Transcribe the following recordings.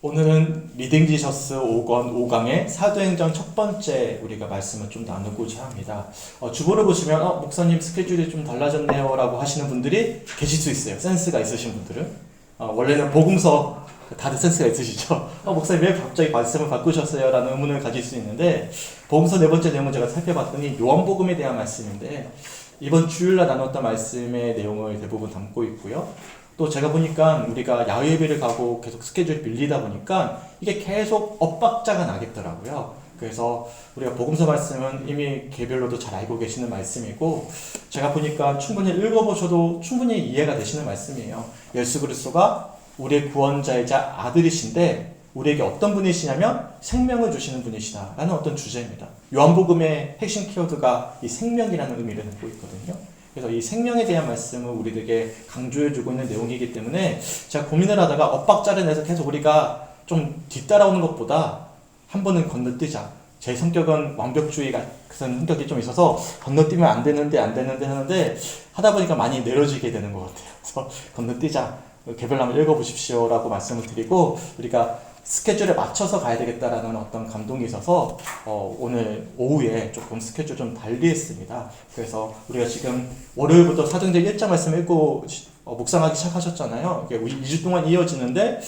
오늘은 리딩 지저스 5권 5강의 사도행전 첫 번째 우리가 말씀을 좀 나누고자 합니다. 주보를 보시면 목사님 스케줄이 좀 달라졌네요 라고 하시는 분들이 계실 수 있어요. 센스가 있으신 분들은. 원래는 복음서 다들 센스가 있으시죠? 목사님 왜 갑자기 말씀을 바꾸셨어요? 라는 의문을 가질 수 있는데, 복음서 네 번째 내용을 제가 살펴봤더니 요한복음에 대한 말씀인데, 이번 주일날 나눴던 말씀의 내용을 대부분 담고 있고요. 또 제가 보니까 우리가 야외 예배를 가고 계속 스케줄이 밀리다 보니까 이게 계속 엇박자가 나겠더라고요. 그래서 우리가 복음서 말씀은 이미 개별로도 잘 알고 계시는 말씀이고, 제가 보니까 충분히 읽어보셔도 충분히 이해가 되시는 말씀이에요. 예수 그리스도가 우리의 구원자이자 아들이신데 우리에게 어떤 분이시냐면 생명을 주시는 분이시다 라는 어떤 주제입니다. 요한복음의 핵심 키워드가 이 생명이라는 의미를 담고 있거든요. 그래서 이 생명에 대한 말씀을 우리들에게 강조해주고 있는 내용이기 때문에 제가 고민을 하다가 엇박자를 내서 계속 우리가 좀 뒤따라오는 것보다 한 번은 건너뛰자. 제 성격은 완벽주의가 그런 성격이 좀 있어서 건너뛰면 안 되는데 하는데 하다 보니까 많이 내려지게 되는 것 같아요. 그래서 건너뛰자. 개별로 한번 읽어보십시오 라고 말씀을 드리고, 우리가 스케줄에 맞춰서 가야 되겠다라는 어떤 감동이 있어서 오늘 오후에 조금 스케줄 좀 달리 했습니다. 그래서 우리가 지금 월요일부터 사도행전 1장 말씀 읽고 묵상하기 시작하셨잖아요. 이게 2주 동안 이어지는데,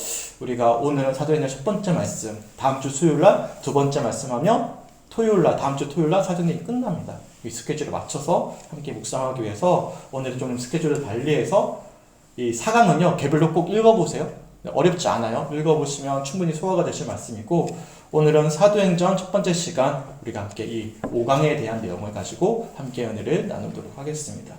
우리가 오늘은 사도행전 첫 번째 말씀, 다음 주 수요일날 두 번째 말씀하며 토요일날, 다음 주 토요일날 사도행전이 끝납니다. 이 스케줄에 맞춰서 함께 묵상하기 위해서 오늘 좀 스케줄을 달리해서 이 4강은요 개별로 꼭 읽어보세요. 어렵지 않아요. 읽어보시면 충분히 소화가 되실 말씀이고, 오늘은 사도행전 첫 번째 시간 우리가 함께 이 5강에 대한 내용을 가지고 함께 은혜를 나누도록 하겠습니다.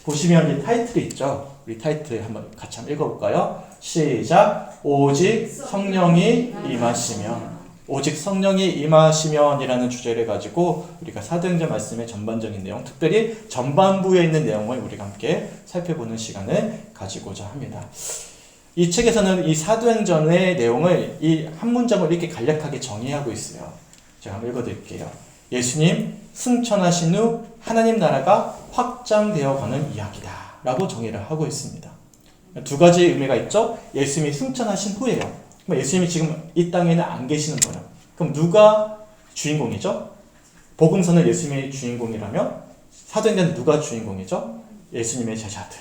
보시면 이 타이틀이 있죠. 우리 타이틀 한번 같이 한번 읽어볼까요? 시작. 오직 성령이 임하시면. 오직 성령이 임하시면이라는 주제를 가지고 우리가 사도행전 말씀의 전반적인 내용, 특별히 전반부에 있는 내용을 우리가 함께 살펴보는 시간을 가지고자 합니다. 이 책에서는 이 사도행전의 내용을 이 한 문장을 이렇게 간략하게 정의하고 있어요. 제가 한번 읽어드릴게요. 예수님 승천하신 후 하나님 나라가 확장되어 가는 이야기다 라고 정의를 하고 있습니다. 두 가지 의미가 있죠. 예수님이 승천하신 후예요. 예수님이 지금 이 땅에는 안 계시는 거예요. 그럼 누가 주인공이죠? 복음서는 예수님이 주인공이라면 사도행전은 누가 주인공이죠? 예수님의 제자들.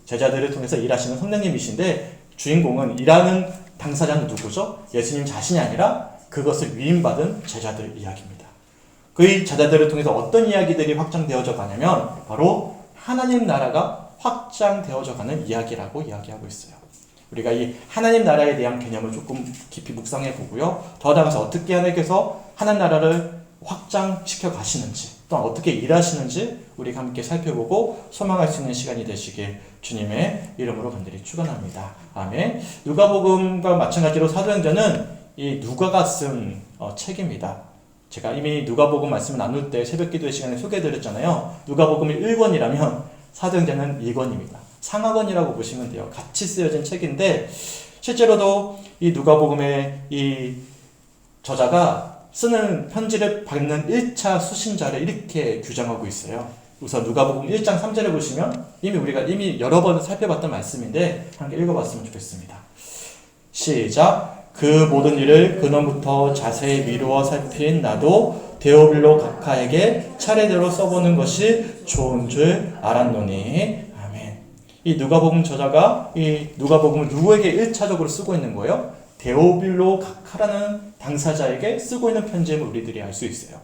제자들을 통해서 일하시는 선생님이신데, 주인공은 일하는 당사자는 누구죠? 예수님 자신이 아니라 그것을 위임받은 제자들 이야기입니다. 그 제자들을 통해서 어떤 이야기들이 확장되어져 가냐면 바로 하나님 나라가 확장되어져 가는 이야기라고 이야기하고 있어요. 우리가 이 하나님 나라에 대한 개념을 조금 깊이 묵상해 보고요. 더 나아가서 어떻게 하나님께서 하나님 나라를 확장시켜 가시는지, 또한 어떻게 일하시는지 우리가 함께 살펴보고 소망할 수 있는 시간이 되시길 주님의 이름으로 간절히 축원합니다. 아멘. 누가복음과 마찬가지로 사도행전은 이 누가가 쓴 책입니다. 제가 이미 누가복음 말씀을 나눌 때 새벽 기도의 시간에 소개해드렸잖아요. 누가복음이 1권이라면 사도행전은 2권입니다. 상하권이라고 보시면 돼요. 같이 쓰여진 책인데, 실제로도 이 누가복음의 이 저자가 쓰는 편지를 받는 1차 수신자를 이렇게 규정하고 있어요. 우선 누가복음 1장 3절에 보시면 우리가 이미 여러 번 살펴봤던 말씀인데 함께 읽어봤으면 좋겠습니다. 시작. 그 모든 일을 근원부터 자세히 미루어 살핀 나도 데오빌로 각하에게 차례대로 써보는 것이 좋은 줄 알았노니. 아멘. 이 누가복음 저자가 이 누가복음을 누구에게 1차적으로 쓰고 있는 거예요? 데오빌로 각하라는 당사자에게 쓰고 있는 편지임을 우리들이 알 수 있어요.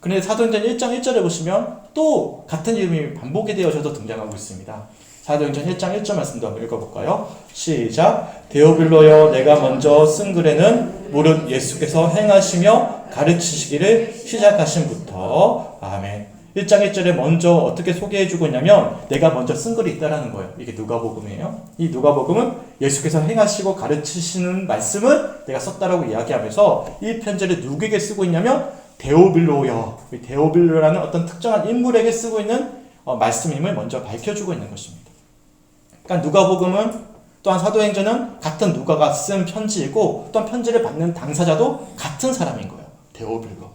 그런데 사도행전 1장 1절에 보시면 또 같은 이름이 반복이 되어져서 등장하고 있습니다. 사도행전 1장 1절 말씀도 한번 읽어볼까요? 시작. 데오빌로여, 내가 먼저 쓴 글에는 무릇 예수께서 행하시며 가르치시기를 시작하신부터. 아멘. 1장 1절에 먼저 어떻게 소개해주고 있냐면 내가 먼저 쓴 글이 있다라는 거예요. 이게 누가복음이에요. 이 누가복음은 예수께서 행하시고 가르치시는 말씀을 내가 썼다라고 이야기하면서 이 편지를 누구에게 쓰고 있냐면 데오빌로여, 데오빌로라는 어떤 특정한 인물에게 쓰고 있는 말씀임을 먼저 밝혀주고 있는 것입니다. 그러니까 누가복음은 또한 사도행전은 같은 누가가 쓴 편지이고, 또한 편지를 받는 당사자도 같은 사람인 거예요. 데오빌로.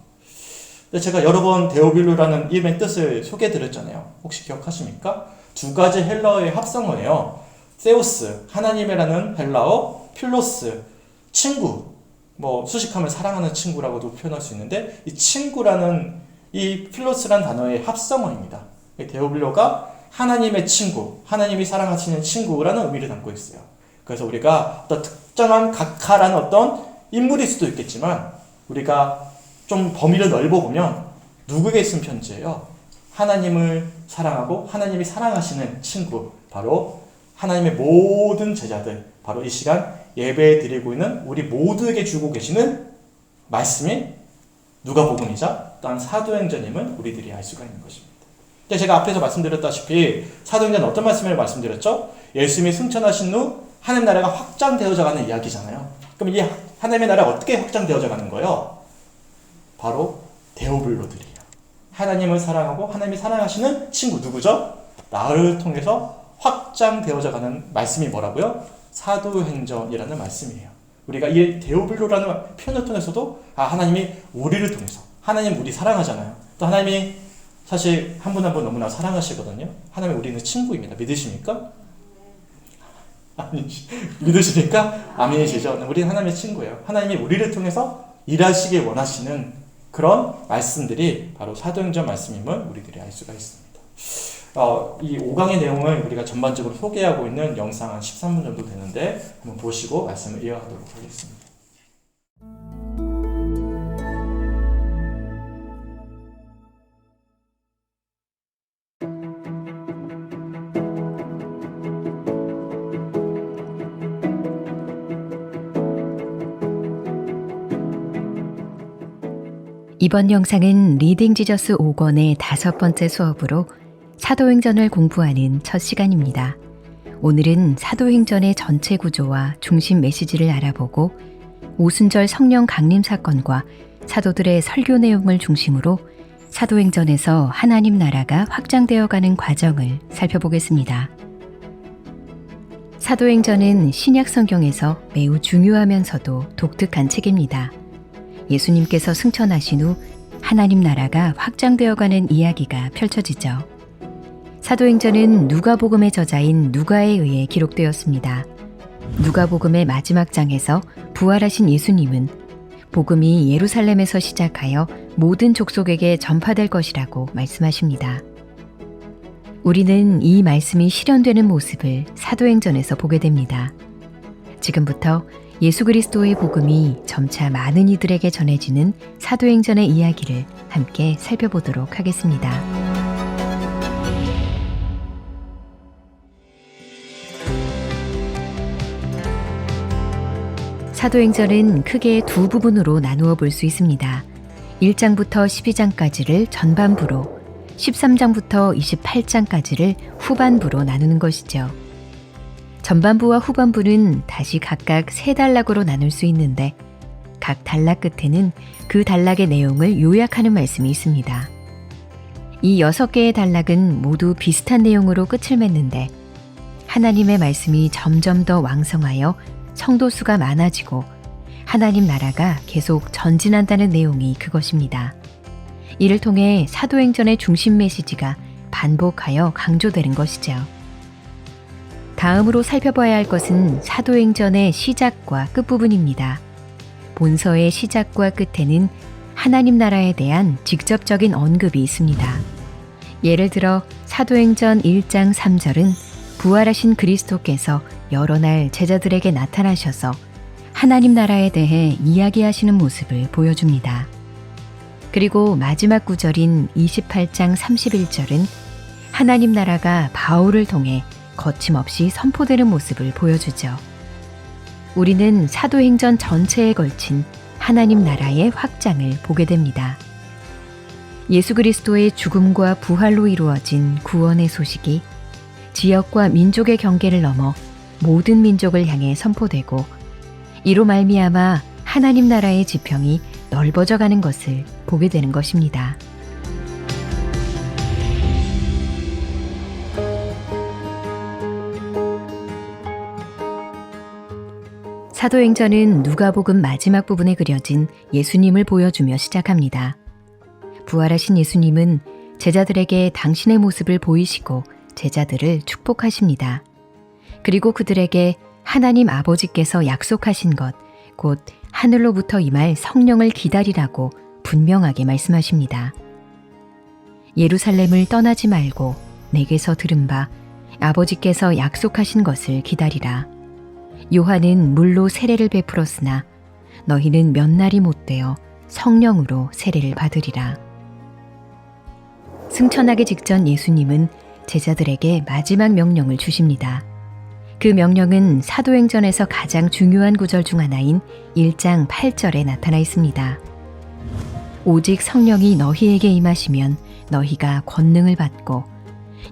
제가 여러 번 데오빌로라는 이름의 뜻을 소개해드렸잖아요. 혹시 기억하십니까? 두 가지 헬라어의 합성어예요. 세우스, 하나님이라는 헬라어, 필로스, 친구, 뭐 수식하면 사랑하는 친구라고도 표현할 수 있는데 이 친구라는 이 필로스라는 단어의 합성어입니다. 데오빌로가 하나님의 친구, 하나님이 사랑하시는 친구라는 의미를 담고 있어요. 그래서 우리가 어떤 특정한 각하라는 어떤 인물일 수도 있겠지만 우리가 좀 범위를 넓어보면 누구에게 쓴 편지예요? 하나님을 사랑하고 하나님이 사랑하시는 친구, 바로 하나님의 모든 제자들, 바로 이 시간 예배 드리고 있는 우리 모두에게 주고 계시는 말씀이 누가복음이자 또한 사도행전임을 우리들이 알 수가 있는 것입니다. 제가 앞에서 말씀드렸다시피 사도행전 어떤 말씀을 말씀드렸죠? 예수님이 승천하신 후 하나님 나라가 확장되어져 가는 이야기잖아요. 그럼 이 하나님의 나라가 어떻게 확장되어져 가는 거예요? 바로 데오블로들이에요. 하나님을 사랑하고 하나님이 사랑하시는 친구 누구죠? 나를 통해서 확장되어져 가는 말씀이 뭐라고요? 사도행전이라는 말씀이에요. 우리가 이 데오블로라는 표현을 통해서도 하나님이 우리를 통해서, 하나님 우리 사랑하잖아요. 또 하나님이 사실 한 분 한 분 너무나 사랑하시거든요. 하나님이 우리는 친구입니다. 믿으십니까? 아니, 믿으십니까? 아멘이시죠? 우리는 하나님의 친구예요. 하나님이 우리를 통해서 일하시길 원하시는 그런 말씀들이 바로 사도행전 말씀임을 우리들이 알 수가 있습니다. 이 5강의 내용을 우리가 전반적으로 소개하고 있는 영상 한 13분 정도 되는데 한번 보시고 말씀을 이어가도록 하겠습니다. 이번 영상은 리딩 지저스 5권의 5번째 수업으로 사도행전을 공부하는 첫 시간입니다. 오늘은 사도행전의 전체 구조와 중심 메시지를 알아보고 오순절 성령 강림 사건과 사도들의 설교 내용을 중심으로 사도행전에서 하나님 나라가 확장되어가는 과정을 살펴보겠습니다. 사도행전은 신약 성경에서 매우 중요하면서도 독특한 책입니다. 예수님께서 승천하신 후 하나님 나라가 확장되어가는 이야기가 펼쳐지죠. 사도행전은 누가복음의 저자인 누가에 의해 기록되었습니다. 누가복음의 마지막 장에서 부활하신 예수님은 복음이 예루살렘에서 시작하여 모든 족속에게 전파될 것이라고 말씀하십니다. 우리는 이 말씀이 실현되는 모습을 사도행전에서 보게 됩니다. 지금부터 예수 그리스도의 복음이 점차 많은 이들에게 전해지는 사도행전의 이야기를 함께 살펴보도록 하겠습니다. 사도행전은 크게 두 부분으로 나누어 볼 수 있습니다. 1장부터 12장까지를 전반부로, 13장부터 28장까지를 후반부로 나누는 것이죠. 전반부와 후반부는 다시 각각 3단락으로 나눌 수 있는데 각 단락 끝에는 그 단락의 내용을 요약하는 말씀이 있습니다. 이 6개의 단락은 모두 비슷한 내용으로 끝을 맺는데 하나님의 말씀이 점점 더 왕성하여 성도 수가 많아지고 하나님 나라가 계속 전진한다는 내용이 그것입니다. 이를 통해 사도행전의 중심 메시지가 반복하여 강조되는 것이죠. 다음으로 살펴봐야 할 것은 사도행전의 시작과 끝부분입니다. 본서의 시작과 끝에는 하나님 나라에 대한 직접적인 언급이 있습니다. 예를 들어 사도행전 1장 3절은 부활하신 그리스도께서 여러 날 제자들에게 나타나셔서 하나님 나라에 대해 이야기하시는 모습을 보여줍니다. 그리고 마지막 구절인 28장 31절은 하나님 나라가 바울을 통해 거침없이 선포되는 모습을 보여주죠. 우리는 사도행전 전체에 걸친 하나님 나라의 확장을 보게 됩니다. 예수 그리스도의 죽음과 부활로 이루어진 구원의 소식이 지역과 민족의 경계를 넘어 모든 민족을 향해 선포되고 이로 말미암아 하나님 나라의 지평이 넓어져 가는 것을 보게 되는 것입니다. 사도행전은 누가복음 마지막 부분에 그려진 예수님을 보여주며 시작합니다. 부활하신 예수님은 제자들에게 당신의 모습을 보이시고 제자들을 축복하십니다. 그리고 그들에게 하나님 아버지께서 약속하신 것, 곧 하늘로부터 임할 성령을 기다리라고 분명하게 말씀하십니다. 예루살렘을 떠나지 말고 내게서 들은 바 아버지께서 약속하신 것을 기다리라. 요한은 물로 세례를 베풀었으나 너희는 몇 날이 못되어 성령으로 세례를 받으리라. 승천하기 직전 예수님은 제자들에게 마지막 명령을 주십니다. 그 명령은 사도행전에서 가장 중요한 구절 중 하나인 1장 8절에 나타나 있습니다. 오직 성령이 너희에게 임하시면 너희가 권능을 받고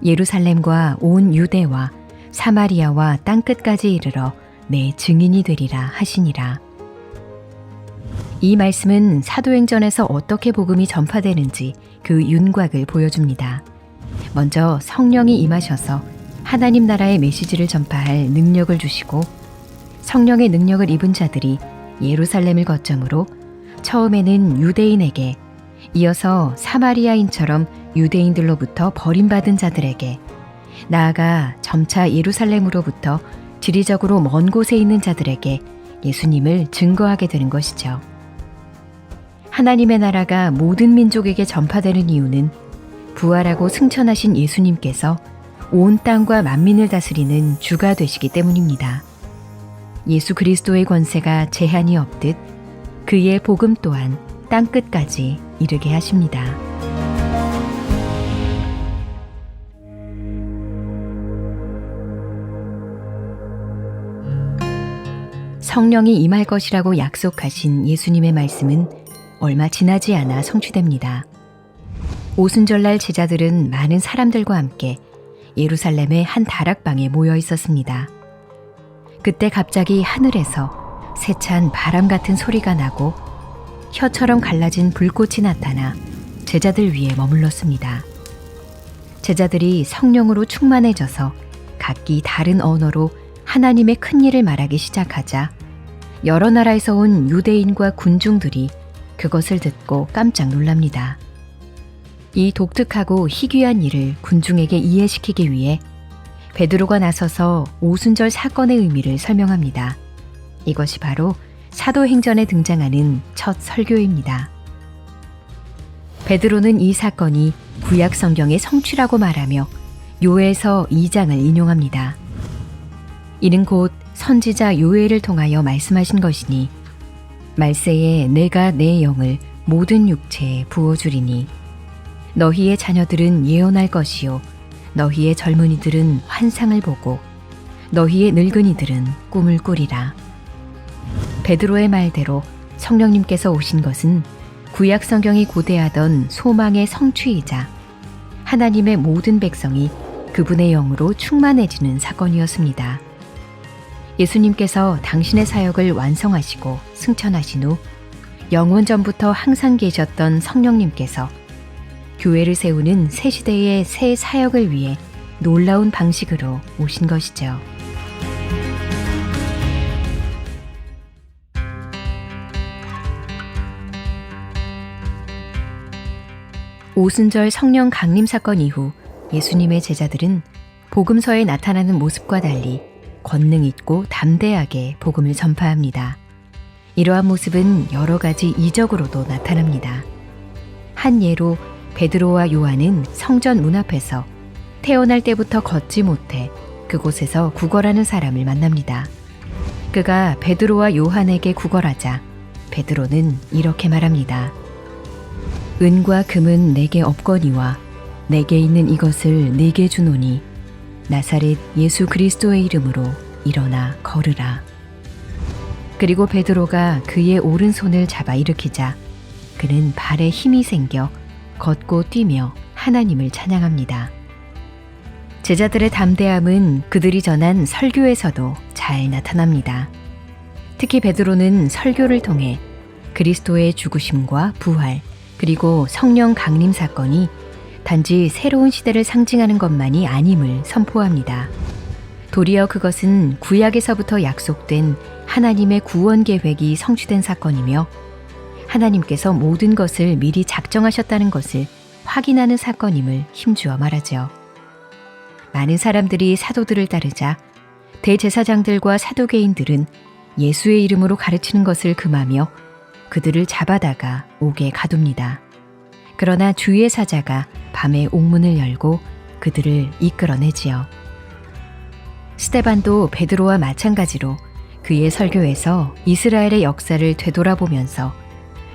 예루살렘과 온 유대와 사마리아와 땅끝까지 이르러 내 증인이 되리라 하시니라. 이 말씀은 사도행전에서 어떻게 복음이 전파되는지 그 윤곽을 보여줍니다. 먼저 성령이 임하셔서 하나님 나라의 메시지를 전파할 능력을 주시고, 성령의 능력을 입은 자들이 예루살렘을 거점으로 처음에는 유대인에게, 이어서 사마리아인처럼 유대인들로부터 버림받은 자들에게, 나아가 점차 예루살렘으로부터 지리적으로 먼 곳에 있는 자들에게 예수님을 증거하게 되는 것이죠. 하나님의 나라가 모든 민족에게 전파되는 이유는 부활하고 승천하신 예수님께서 온 땅과 만민을 다스리는 주가 되시기 때문입니다. 예수 그리스도의 권세가 제한이 없듯 그의 복음 또한 땅끝까지 이르게 하십니다. 성령이 임할 것이라고 약속하신 예수님의 말씀은 얼마 지나지 않아 성취됩니다. 오순절날 제자들은 많은 사람들과 함께 예루살렘의 한 다락방에 모여 있었습니다. 그때 갑자기 하늘에서 세찬 바람 같은 소리가 나고 혀처럼 갈라진 불꽃이 나타나 제자들 위에 머물렀습니다. 제자들이 성령으로 충만해져서 각기 다른 언어로 하나님의 큰 일을 말하기 시작하자 여러 나라에서 온 유대인과 군중들이 그것을 듣고 깜짝 놀랍니다. 이 독특하고 희귀한 일을 군중에게 이해시키기 위해 베드로가 나서서 오순절 사건의 의미를 설명합니다. 이것이 바로 사도행전에 등장하는 첫 설교입니다. 베드로는 이 사건이 구약 성경의 성취라고 말하며 요엘서 2장을 인용합니다. 이는 곧 선지자 요엘을 통하여 말씀하신 것이니 말세에 내가 내 영을 모든 육체에 부어주리니 너희의 자녀들은 예언할 것이요 너희의 젊은이들은 환상을 보고 너희의 늙은이들은 꿈을 꾸리라. 베드로의 말대로 성령님께서 오신 것은 구약 성경이 고대하던 소망의 성취이자 하나님의 모든 백성이 그분의 영으로 충만해지는 사건이었습니다. 예수님께서 당신의 사역을 완성하시고 승천하신 후 영원전부터 항상 계셨던 성령님께서 교회를 세우는 새 시대의 새 사역을 위해 놀라운 방식으로 오신 것이죠. 오순절 성령 강림 사건 이후 예수님의 제자들은 복음서에 나타나는 모습과 달리 권능 있고 담대하게 복음을 전파합니다. 이러한 모습은 여러 가지 이적으로도 나타납니다. 한 예로 베드로와 요한은 성전 문 앞에서 태어날 때부터 걷지 못해 그곳에서 구걸하는 사람을 만납니다. 그가 베드로와 요한에게 구걸하자 베드로는 이렇게 말합니다. 은과 금은 내게 없거니와 내게 있는 이것을 네게 주노니 나사렛 예수 그리스도의 이름으로 일어나 걸으라. 그리고 베드로가 그의 오른손을 잡아 일으키자 그는 발에 힘이 생겨 걷고 뛰며 하나님을 찬양합니다. 제자들의 담대함은 그들이 전한 설교에서도 잘 나타납니다. 특히 베드로는 설교를 통해 그리스도의 죽으심과 부활, 그리고 성령 강림 사건이 단지 새로운 시대를 상징하는 것만이 아님을 선포합니다. 도리어 그것은 구약에서부터 약속된 하나님의 구원 계획이 성취된 사건이며 하나님께서 모든 것을 미리 작정하셨다는 것을 확인하는 사건임을 힘주어 말하죠. 많은 사람들이 사도들을 따르자 대제사장들과 사두개인들은 예수의 이름으로 가르치는 것을 금하며 그들을 잡아다가 옥에 가둡니다. 그러나 주의 사자가 밤에 옥문을 열고 그들을 이끌어내지요. 스데반도 베드로와 마찬가지로 그의 설교에서 이스라엘의 역사를 되돌아보면서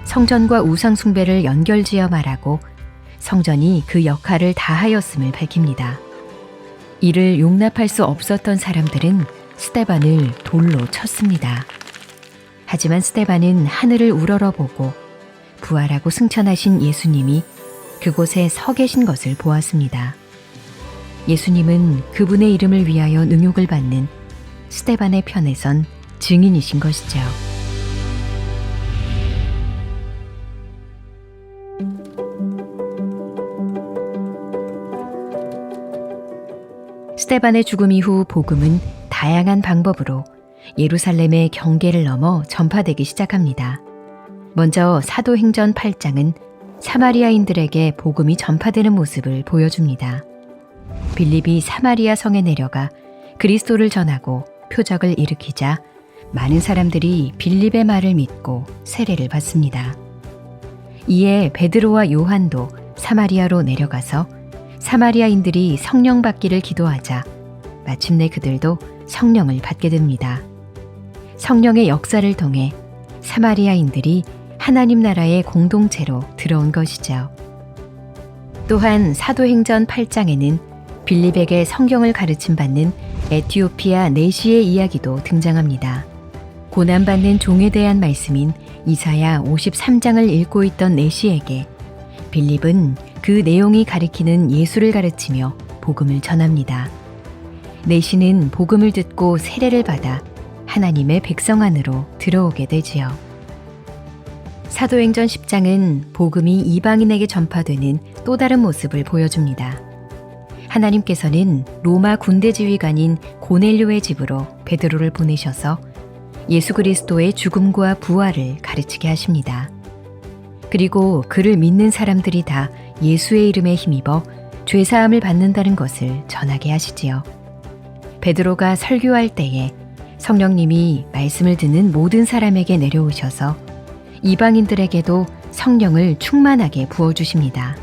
성전과 우상 숭배를 연결지어 말하고 성전이 그 역할을 다하였음을 밝힙니다. 이를 용납할 수 없었던 사람들은 스데반을 돌로 쳤습니다. 하지만 스데반은 하늘을 우러러보고 부활하고 승천하신 예수님이 그곳에 서 계신 것을 보았습니다. 예수님은 그분의 이름을 위하여 능욕을 받는 스데반의 편에 선 증인이신 것이죠. 스데반의 죽음 이후 복음은 다양한 방법으로 예루살렘의 경계를 넘어 전파되기 시작합니다. 먼저 사도행전 8장은 사마리아인들에게 복음이 전파되는 모습을 보여줍니다. 빌립이 사마리아 성에 내려가 그리스도를 전하고 표적을 일으키자 많은 사람들이 빌립의 말을 믿고 세례를 받습니다. 이에 베드로와 요한도 사마리아로 내려가서 사마리아인들이 성령 받기를 기도하자 마침내 그들도 성령을 받게 됩니다. 성령의 역사를 통해 사마리아인들이 하나님 나라의 공동체로 들어온 것이죠. 또한 사도행전 8장에는 빌립에게 성경을 가르침받는 에티오피아 내시의 이야기도 등장합니다. 고난받는 종에 대한 말씀인 이사야 53장을 읽고 있던 내시에게 빌립은 그 내용이 가리키는 예수를 가르치며 복음을 전합니다. 내시는 복음을 듣고 세례를 받아 하나님의 백성 안으로 들어오게 되지요. 사도행전 10장은 복음이 이방인에게 전파되는 또 다른 모습을 보여줍니다. 하나님께서는 로마 군대 지휘관인 고넬료의 집으로 베드로를 보내셔서 예수 그리스도의 죽음과 부활을 가르치게 하십니다. 그리고 그를 믿는 사람들이 다 예수의 이름에 힘입어 죄사함을 받는다는 것을 전하게 하시지요. 베드로가 설교할 때에 성령님이 말씀을 듣는 모든 사람에게 내려오셔서 이방인들에게도 성령을 충만하게 부어주십니다.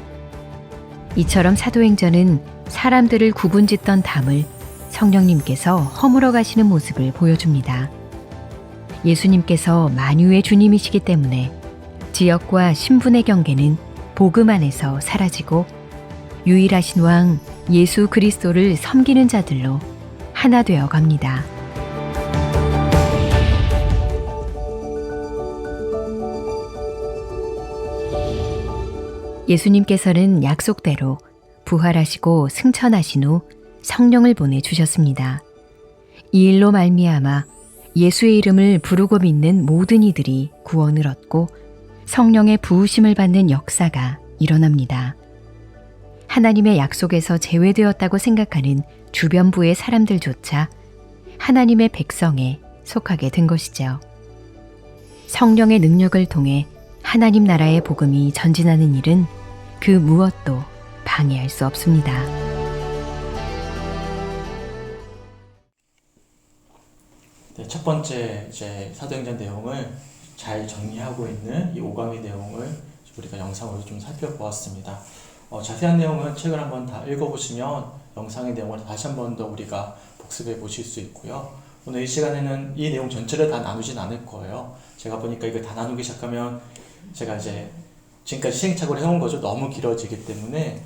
이처럼 사도행전은 사람들을 구분짓던 담을 성령님께서 허물어 가시는 모습을 보여줍니다. 예수님께서 만유의 주님이시기 때문에 지역과 신분의 경계는 복음 안에서 사라지고 유일하신 왕 예수 그리스도를 섬기는 자들로 하나 되어 갑니다. 예수님께서는 약속대로 부활하시고 승천하신 후 성령을 보내주셨습니다. 이 일로 말미암아 예수의 이름을 부르고 믿는 모든 이들이 구원을 얻고 성령의 부으심을 받는 역사가 일어납니다. 하나님의 약속에서 제외되었다고 생각하는 주변부의 사람들조차 하나님의 백성에 속하게 된 것이죠. 성령의 능력을 통해 하나님 나라의 복음이 전진하는 일은 그 무엇도 방해할 수 없습니다. 네, 첫 번째 이제 사도행전 내용을 잘 정리하고 있는 이 5강의 내용을 우리가 영상으로 좀 살펴보았습니다. 자세한 내용은 책을 한번 다 읽어보시면 영상의 내용을 다시 한 번 더 우리가 복습해 보실 수 있고요. 오늘 이 시간에는 이 내용 전체를 다 나누진 않을 거예요. 제가 보니까 이거 다 나누기 시작하면 제가 이제 지금까지 시행착오를 해온 거죠. 너무 길어지기 때문에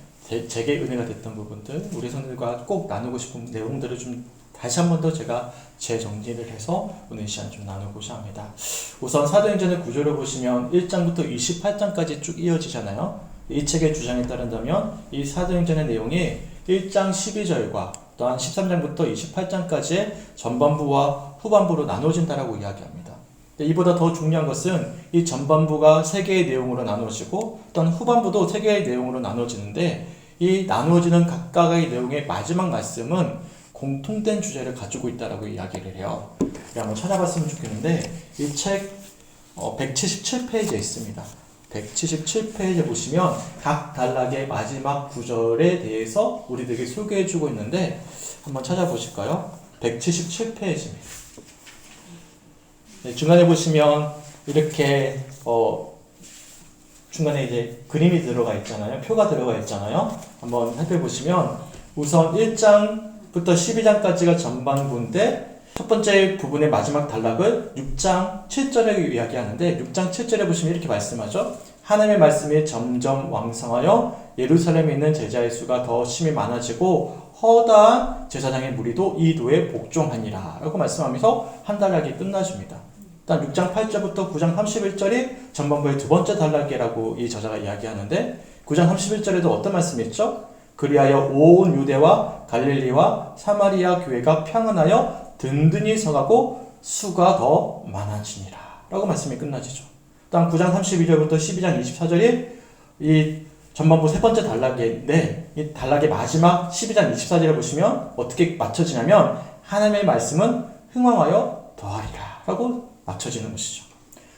제게 은혜가 됐던 부분들, 우리 성도들과 꼭 나누고 싶은 내용들을 좀 다시 한 번 더 제가 재정리를 해서 오늘 이 시간 좀 나누고자 합니다. 우선 사도행전의 구조를 보시면 1장부터 28장까지 쭉 이어지잖아요. 이 책의 주장에 따른다면 이 사도행전의 내용이 1장 12절과 또한 13장부터 28장까지의 전반부와 후반부로 나눠진다라고 이야기합니다. 이보다 더 중요한 것은 이 전반부가 3개의 내용으로 나눠지고 또한 후반부도 3개의 내용으로 나눠지는데 이 나누어지는 각각의 내용의 마지막 말씀은 공통된 주제를 가지고 있다라고 이야기를 해요. 한번 찾아봤으면 좋겠는데 이 책 177페이지에 있습니다. 177페이지에 보시면 각 단락의 마지막 구절에 대해서 우리들에게 소개해주고 있는데, 있는데, 한번 찾아보실까요? 177페이지입니다. 177페이지에 보시면 각 단락의 마지막 구절에 대해서 우리들에게 소개해주고 있는데, 한번 찾아보실까요? 177페이지입니다. 177페이지에 보시면 각 단락의 마지막 구절에 대해서 우리들에게 소개해주고 있는데, 한번 찾아보실까요? 네, 중간에 보시면 이렇게 중간에 이제 그림이 들어가 있잖아요. 표가 들어가 있잖아요. 한번 살펴보시면 우선 1장부터 12장까지가 전반부인데 첫 번째 부분의 마지막 단락을 6장 7절에 이야기하는데 6장 7절에 보시면 이렇게 말씀하죠. 하나님의 말씀이 점점 왕성하여 예루살렘에 있는 제자의 수가 더 심히 많아지고 허다한 제사장의 무리도 이 도에 복종하니라 라고 말씀하면서 한 단락이 끝나줍니다. 일단 6장 8절부터 9장 31절이 전반부의 두 번째 단락이라고 이 저자가 이야기하는데 9장 31절에도 어떤 말씀이 있죠? 그리하여 온 유대와 갈릴리와 사마리아 교회가 평안하여 든든히 서가고 수가 더 많아지니라 라고 말씀이 끝나지죠. 다음 9장 32절부터 12장 24절이 이 전반부 세 번째 단락인데 이 단락의 마지막 12장 24절을 보시면 어떻게 맞춰지냐면 하나님의 말씀은 흥왕하여 더하리라 라고 맞춰지는 것이죠.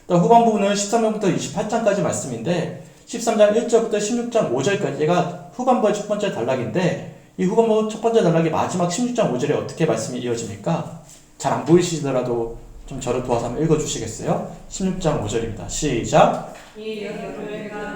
후반 부분은 13장부터 28장까지 말씀인데 13장 1절부터 16장 5절까지가 후반부의 첫 번째 단락인데 이 후반부 첫 번째 단락의 마지막 16장 5절에 어떻게 말씀이 이어집니까? 잘 안 보이시더라도 좀 저를 도와서 한번 읽어주시겠어요? 16장 5절입니다. 시작!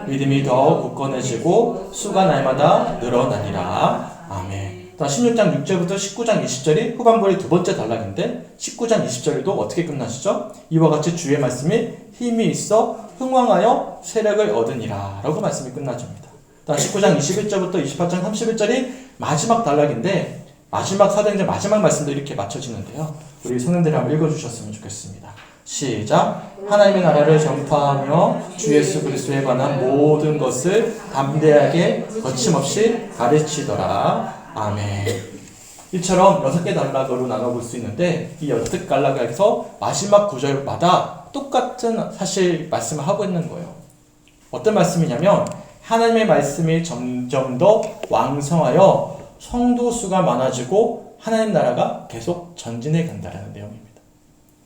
믿음이 더 굳건해지고 수가 날마다 늘어나니라. 아멘. 16장 6절부터 19장 20절이 후반부의 두 번째 단락인데 19장 20절에도 어떻게 끝나시죠? 이와 같이 주의 말씀이 힘이 있어 흥왕하여 세력을 얻으니라 라고 말씀이 끝나줍니다. 19장 21절부터 28장 31절이 마지막 단락인데 마지막 사도행전 마지막 말씀도 이렇게 맞춰지는데요. 우리 성령들이 한번 읽어주셨으면 좋겠습니다. 시작! 하나님의 나라를 전파하며 주 예수 그리스도에 관한 모든 것을 담대하게 거침없이 가르치더라. 아멘. 이처럼 6개 단락으로 나눠볼 수 있는데 이 6개 단락에서 마지막 구절마다 똑같은 사실 말씀을 하고 있는 거예요. 어떤 말씀이냐면 하나님의 말씀이 점점 더 왕성하여 성도 수가 많아지고 하나님 나라가 계속 전진해 간다는 내용입니다.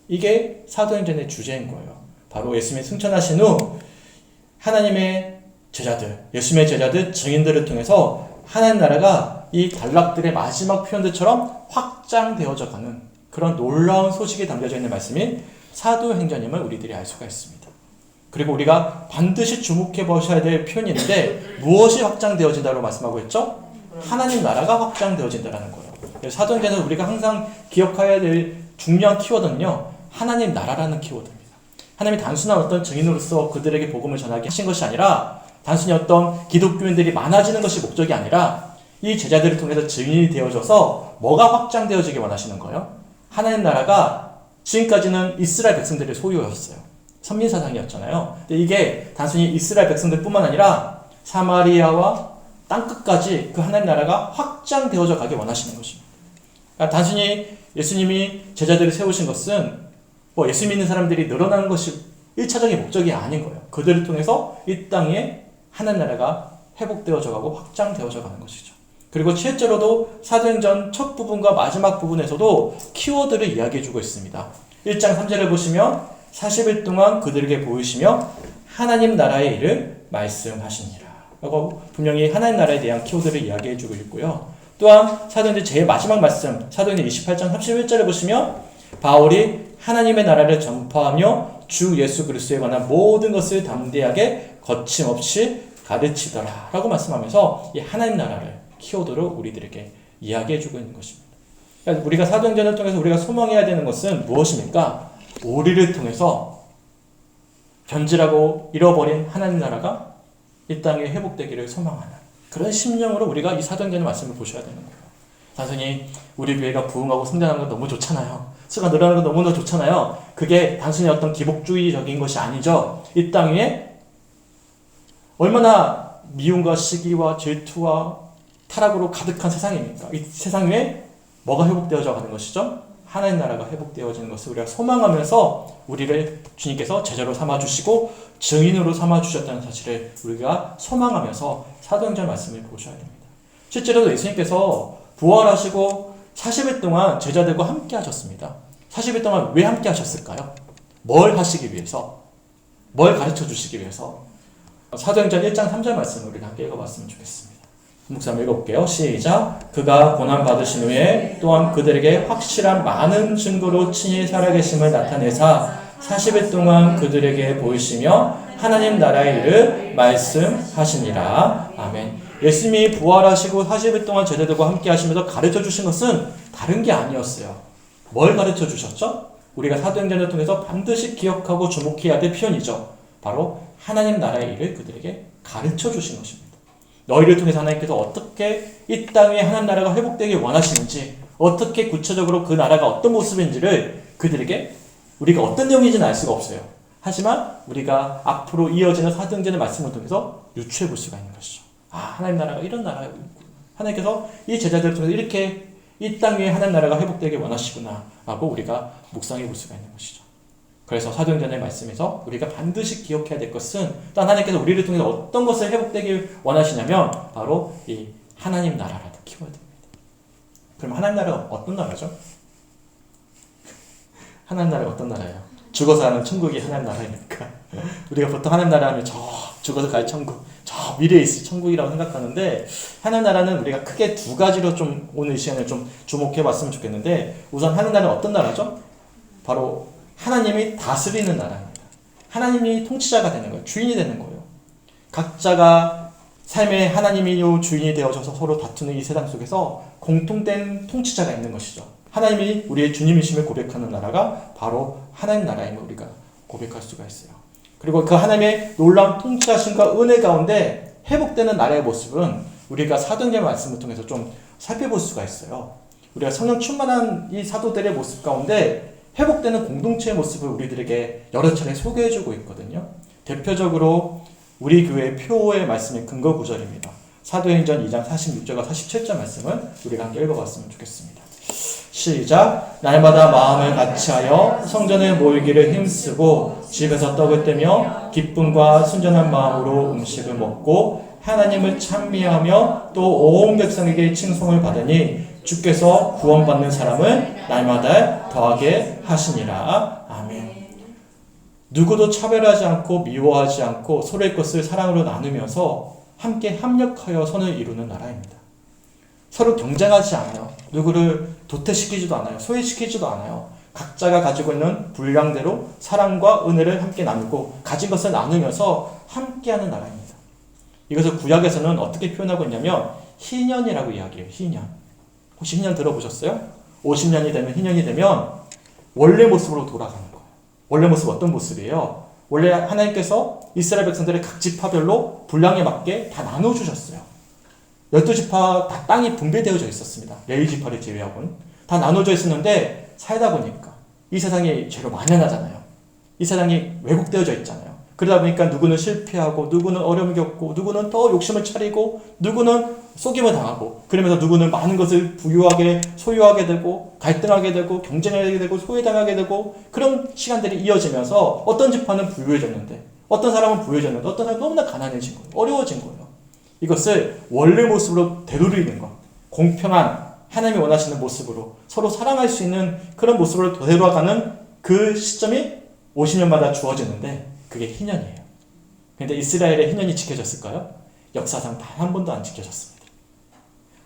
이게 사도행전의 주제인 거예요. 바로 예수님이 승천하신 후 하나님의 제자들, 예수님의 제자들, 증인들을 통해서 하나님 나라가 이 단락들의 마지막 표현들처럼 확장되어져 가는 그런 놀라운 소식이 담겨져 있는 말씀이 사도행전임을 우리들이 알 수가 있습니다. 그리고 우리가 반드시 주목해 보셔야 될 표현이 있는데 무엇이 확장되어진다고 말씀하고 있죠? 하나님 나라가 확장되어진다는 거예요. 사도행전에서 우리가 항상 기억해야 될 중요한 키워드는요. 하나님 나라라는 키워드입니다. 하나님이 단순한 어떤 증인으로서 그들에게 복음을 전하게 하신 것이 아니라 단순히 어떤 기독교인들이 많아지는 것이 목적이 아니라 이 제자들을 통해서 증인이 되어져서 뭐가 확장되어지게 원하시는 거예요? 하나님 나라가 지금까지는 이스라엘 백성들의 소유였어요. 선민사상이었잖아요. 근데 이게 단순히 이스라엘 백성들뿐만 아니라 사마리아와 땅끝까지 그 하나님 나라가 확장되어져 가게 원하시는 것입니다. 그러니까 단순히 예수님이 제자들을 세우신 것은 예수 믿는 사람들이 늘어나는 것이 1차적인 목적이 아닌 거예요. 그들을 통해서 이 땅에 하나님 나라가 회복되어져 가고 확장되어져 가는 것이죠. 그리고 실제로도 사도행전 첫 부분과 마지막 부분에서도 키워드를 이야기해 주고 있습니다. 1장 3절을 보시면 40일 동안 그들에게 보이시며 하나님 나라의 일을 말씀하시니라 라고 분명히 하나님 나라에 대한 키워드를 이야기해 주고 있고요. 또한 사도행전 제일 마지막 말씀 사도행전 28장 31절을 보시면 바울이 하나님의 나라를 전파하며 주 예수 그리스도에 관한 모든 것을 담대하게 거침없이 가르치더라 라고 말씀하면서 이 하나님 나라를 키워드로 우리들에게 이야기해 주고 있는 것입니다. 그러니까 우리가 사도행전을 통해서 우리가 소망해야 되는 것은 무엇입니까? 우리를 통해서 변질하고 잃어버린 하나님 나라가 이 땅에 회복되기를 소망하는 그런 심령으로 우리가 이 사도행전의 말씀을 보셔야 되는 거예요. 단순히 우리 교회가 부흥하고 성장하는 건 너무 좋잖아요. 수가 늘어나는 건 너무나 좋잖아요. 그게 단순히 어떤 기복주의적인 것이 아니죠. 이 땅 위에 얼마나 미움과 시기와 질투와 타락으로 가득한 세상입니까? 이 세상 위에 뭐가 회복되어져 가는 것이죠? 하나님 나라가 회복되어지는 것을 우리가 소망하면서 우리를 주님께서 제자로 삼아주시고 증인으로 삼아주셨다는 사실을 우리가 소망하면서 사도행전 말씀을 보셔야 됩니다. 실제로 예수님께서 부활하시고 40일 동안 제자들과 함께 하셨습니다. 40일 동안 왜 함께 하셨을까요? 뭘 하시기 위해서? 뭘 가르쳐 주시기 위해서? 사도행전 1장 3절 말씀을 우리가 함께 읽어봤으면 좋겠습니다. 목사 한번 읽어볼게요. 시작. 그가 고난받으신 후에 또한 그들에게 확실한 많은 증거로 친히 살아계심을 나타내사 40일 동안 그들에게 보이시며 하나님 나라의 일을 말씀하시니라. 아멘. 예수님이 부활하시고 40일 동안 제자들과 함께 하시면서 가르쳐 주신 것은 다른 게 아니었어요. 뭘 가르쳐 주셨죠? 우리가 사도행전을 통해서 반드시 기억하고 주목해야 될 표현이죠. 바로 하나님 나라의 일을 그들에게 가르쳐 주신 것입니다. 너희를 통해서 하나님께서 어떻게 이 땅 위에 하나님 나라가 회복되길 원하시는지, 어떻게 구체적으로 그 나라가 어떤 모습인지를 그들에게 우리가 어떤 내용인지는 알 수가 없어요. 하지만 우리가 앞으로 이어지는 사도행전의 말씀을 통해서 유추해 볼 수가 있는 것이죠. 아, 하나님 나라가 이런 나라고 하나님께서 이 제자들을 통해서 이렇게 이 땅 위에 하나님 나라가 회복되길 원하시구나 라고 우리가 묵상해 볼 수가 있는 것이죠. 그래서 사도행전의 말씀에서 우리가 반드시 기억해야 될 것은 또 하나님께서 우리를 통해서 어떤 것을 회복되길 원하시냐면 바로 이 하나님 나라라는 키워드입니다. 그럼 하나님 나라가 어떤 나라죠? 하나님 나라가 어떤 나라예요? 죽어서 가는 천국이 하나님 나라입니까? 우리가 보통 하나님 나라 하면 저 죽어서 갈 천국, 저 미래에 있을 천국이라고 생각하는데 하나님 나라는 우리가 크게 두 가지로 좀 오늘 이 시간에 좀 주목해 봤으면 좋겠는데 우선 하나님 나라는 어떤 나라죠? 바로 하나님이 다스리는 나라입니다. 하나님이 통치자가 되는 거예요. 주인이 되는 거예요. 각자가 삶의 하나님이 주인이 되어져서 서로 다투는 이 세상 속에서 공통된 통치자가 있는 것이죠. 하나님이 우리의 주님이심을 고백하는 나라가 바로 하나님 나라임을 우리가 고백할 수가 있어요. 그리고 그 하나님의 놀라운 통치하심과 은혜 가운데 회복되는 나라의 모습은 우리가 사도행전 말씀을 통해서 좀 살펴볼 수가 있어요. 우리가 성령 충만한 이 사도들의 모습 가운데 회복되는 공동체의 모습을 우리들에게 여러 차례 소개해주고 있거든요. 대표적으로 우리 교회 표의 말씀의 근거 구절입니다. 사도행전 2장 46절과 47절 말씀을 우리가 함께 읽어봤으면 좋겠습니다. 시작. 날마다 마음을 같이하여 성전에 모이기를 힘쓰고 집에서 떡을 떼며 기쁨과 순전한 마음으로 음식을 먹고 하나님을 찬미하며 또 온 백성에게 칭송을 받으니 주께서 구원받는 사람을 날마다 더하게 하시니라. 아멘. 누구도 차별하지 않고 미워하지 않고 서로의 것을 사랑으로 나누면서 함께 합력하여 선을 이루는 나라입니다. 서로 경쟁하지 않아요. 누구를 도태시키지도 않아요. 소외시키지도 않아요. 각자가 가지고 있는 분량대로 사랑과 은혜를 함께 나누고 가진 것을 나누면서 함께하는 나라입니다. 이것을 구약에서는 어떻게 표현하고 있냐면 희년이라고 이야기해요. 희년. 혹시 희년 들어보셨어요? 50년이 되면 희년이 되면 원래 모습으로 돌아가는 거예요. 원래 모습 어떤 모습이에요? 원래 하나님께서 이스라엘 백성들의 각 지파별로 분량에 맞게 다 나눠주셨어요. 12지파 다 땅이 분배되어져 있었습니다. 레위 지파를 제외하고는. 다 나눠져 있었는데 살다 보니까 이 세상에 죄로 만연하잖아요. 이 세상이 왜곡되어져 있잖아요. 그러다 보니까 누구는 실패하고 누구는 어려움을 겪고 누구는 더 욕심을 차리고 누구는 속임을 당하고 그러면서 누구는 많은 것을 부유하게 소유하게 되고 갈등하게 되고 경쟁하게 되고 소외당하게 되고 그런 시간들이 이어지면서 어떤 지파는 부유해졌는데 어떤 사람은 부유해졌는데 어떤 사람은 너무나 가난해진 거예요. 어려워진 거예요. 이것을 원래 모습으로 되돌리는 것, 공평한 하나님이 원하시는 모습으로 서로 사랑할 수 있는 그런 모습으로 되돌아가는 그 시점이 50년마다 주어지는데 그게 희년이에요. 그런데 이스라엘의 희년이 지켜졌을까요? 역사상 단 한 번도 안 지켜졌습니다.